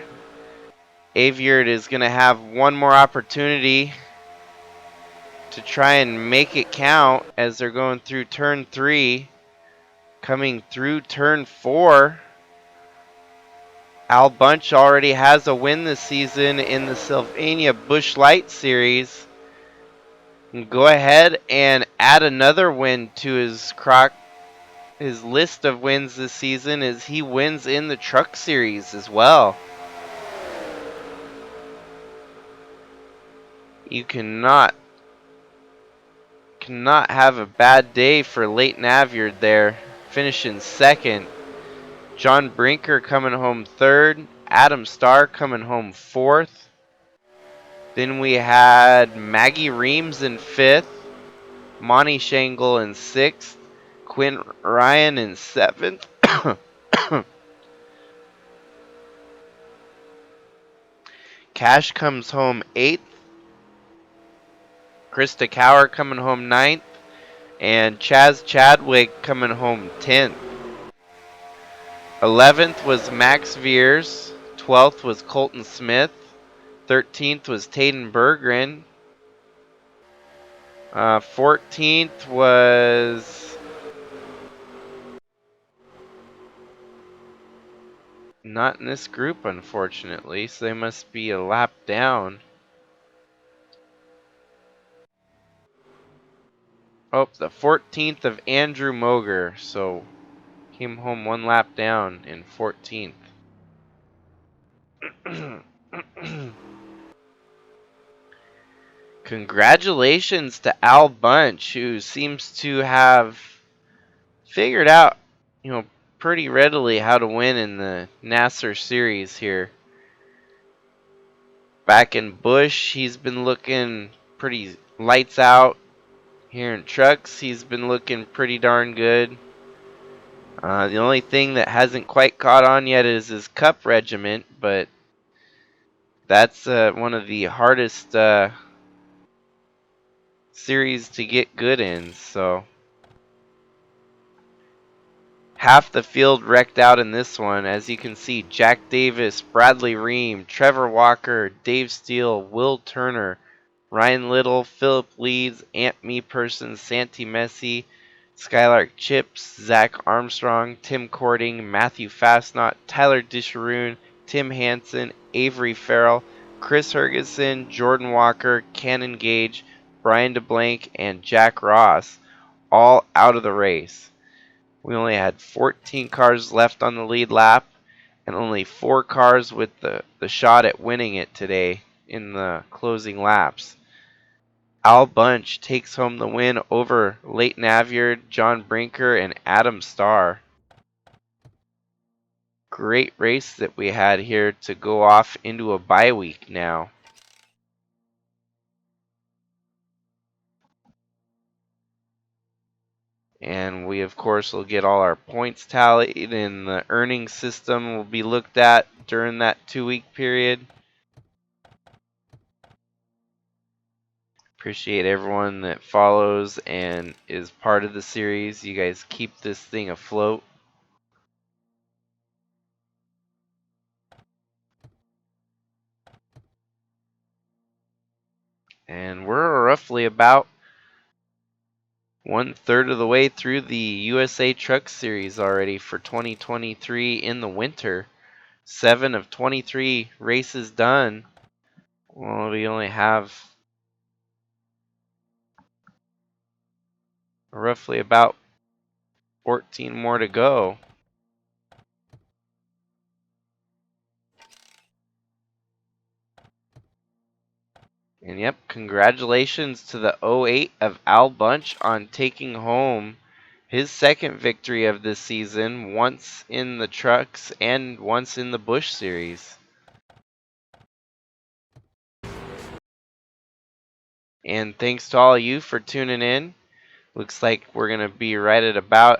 Avyard is going to have one more opportunity to try and make it count as they're going through turn 3. Coming through turn 4. Al Bunch already has a win this season in the Sylvania Busch Light Series. And go ahead and add another win to his list of wins this season as he wins in the Truck Series as well. You cannot have a bad day for Leighton Avyard there, finishing second. John Brinker coming home third. Adam Starr coming home fourth. Then we had Maggie Reams in fifth. Monty Shangle in sixth. Quinn Ryan in seventh. Cash comes home eighth. Krista Cower coming home ninth. And Chaz Chadwick coming home 10th. 11th was Max Veers. 12th was Colton Smith. 13th was Tayden Berggren. 14th was not in this group, unfortunately, so they must be a lap down. Oh, the 14th of Andrew Moger, so came home one lap down in 14th. Congratulations to Al Bunch, who seems to have figured out, pretty readily how to win in the Nasser series here. Back in Busch, he's been looking pretty lights out. Here in Trucks, he's been looking pretty darn good. The only thing that hasn't quite caught on yet is his Cup regiment, but that's one of the hardest series to get good in, so half the field wrecked out in this one. As you can see, Jack Davis, Bradley Ream, Trevor Walker, Dave Steele, Will Turner, Ryan Little, Philip Leeds, Ant Meeperson, Santi Messi, Skylark Chips, Zach Armstrong, Tim Cording, Matthew Fastnot, Tyler Disharoon, Tim Hansen, Avery Farrell, Chris Hergeson, Jordan Walker, Cannon Gage, Brian DeBlank, and Jack Ross, all out of the race. We only had 14 cars left on the lead lap and only 4 cars with the shot at winning it today in the closing laps. Al Bunch takes home the win over Leighton Avyard, John Brinker, and Adam Starr. Great race that we had here to go off into a bye week now. And we, of course, will get all our points tallied, and the earnings system will be looked at during that 2-week period. Appreciate everyone that follows and is part of the series. You guys keep this thing afloat. And we're roughly about 1/3 of the way through the USA Truck Series already for 2023 in the winter. 7 of 23 races done. Well, we only have roughly about 14 more to go. And yep, congratulations to the 08 of Al Bunch on taking home his second victory of this season, once in the trucks and once in the Busch Series. And thanks to all of you for tuning in. Looks like we're going to be right at about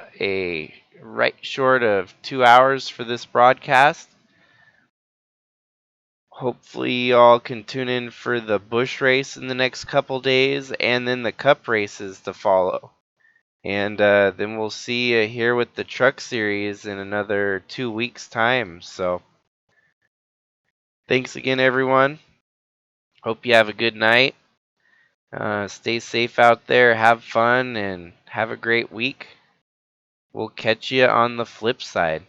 right short of 2 hours for this broadcast. Hopefully y'all can tune in for the Busch race in the next couple days and then the Cup races to follow. And then we'll see you here with the Truck Series in another 2 weeks' time. So thanks again, everyone. Hope you have a good night. Stay safe out there, have fun, and have a great week. We'll catch you on the flip side.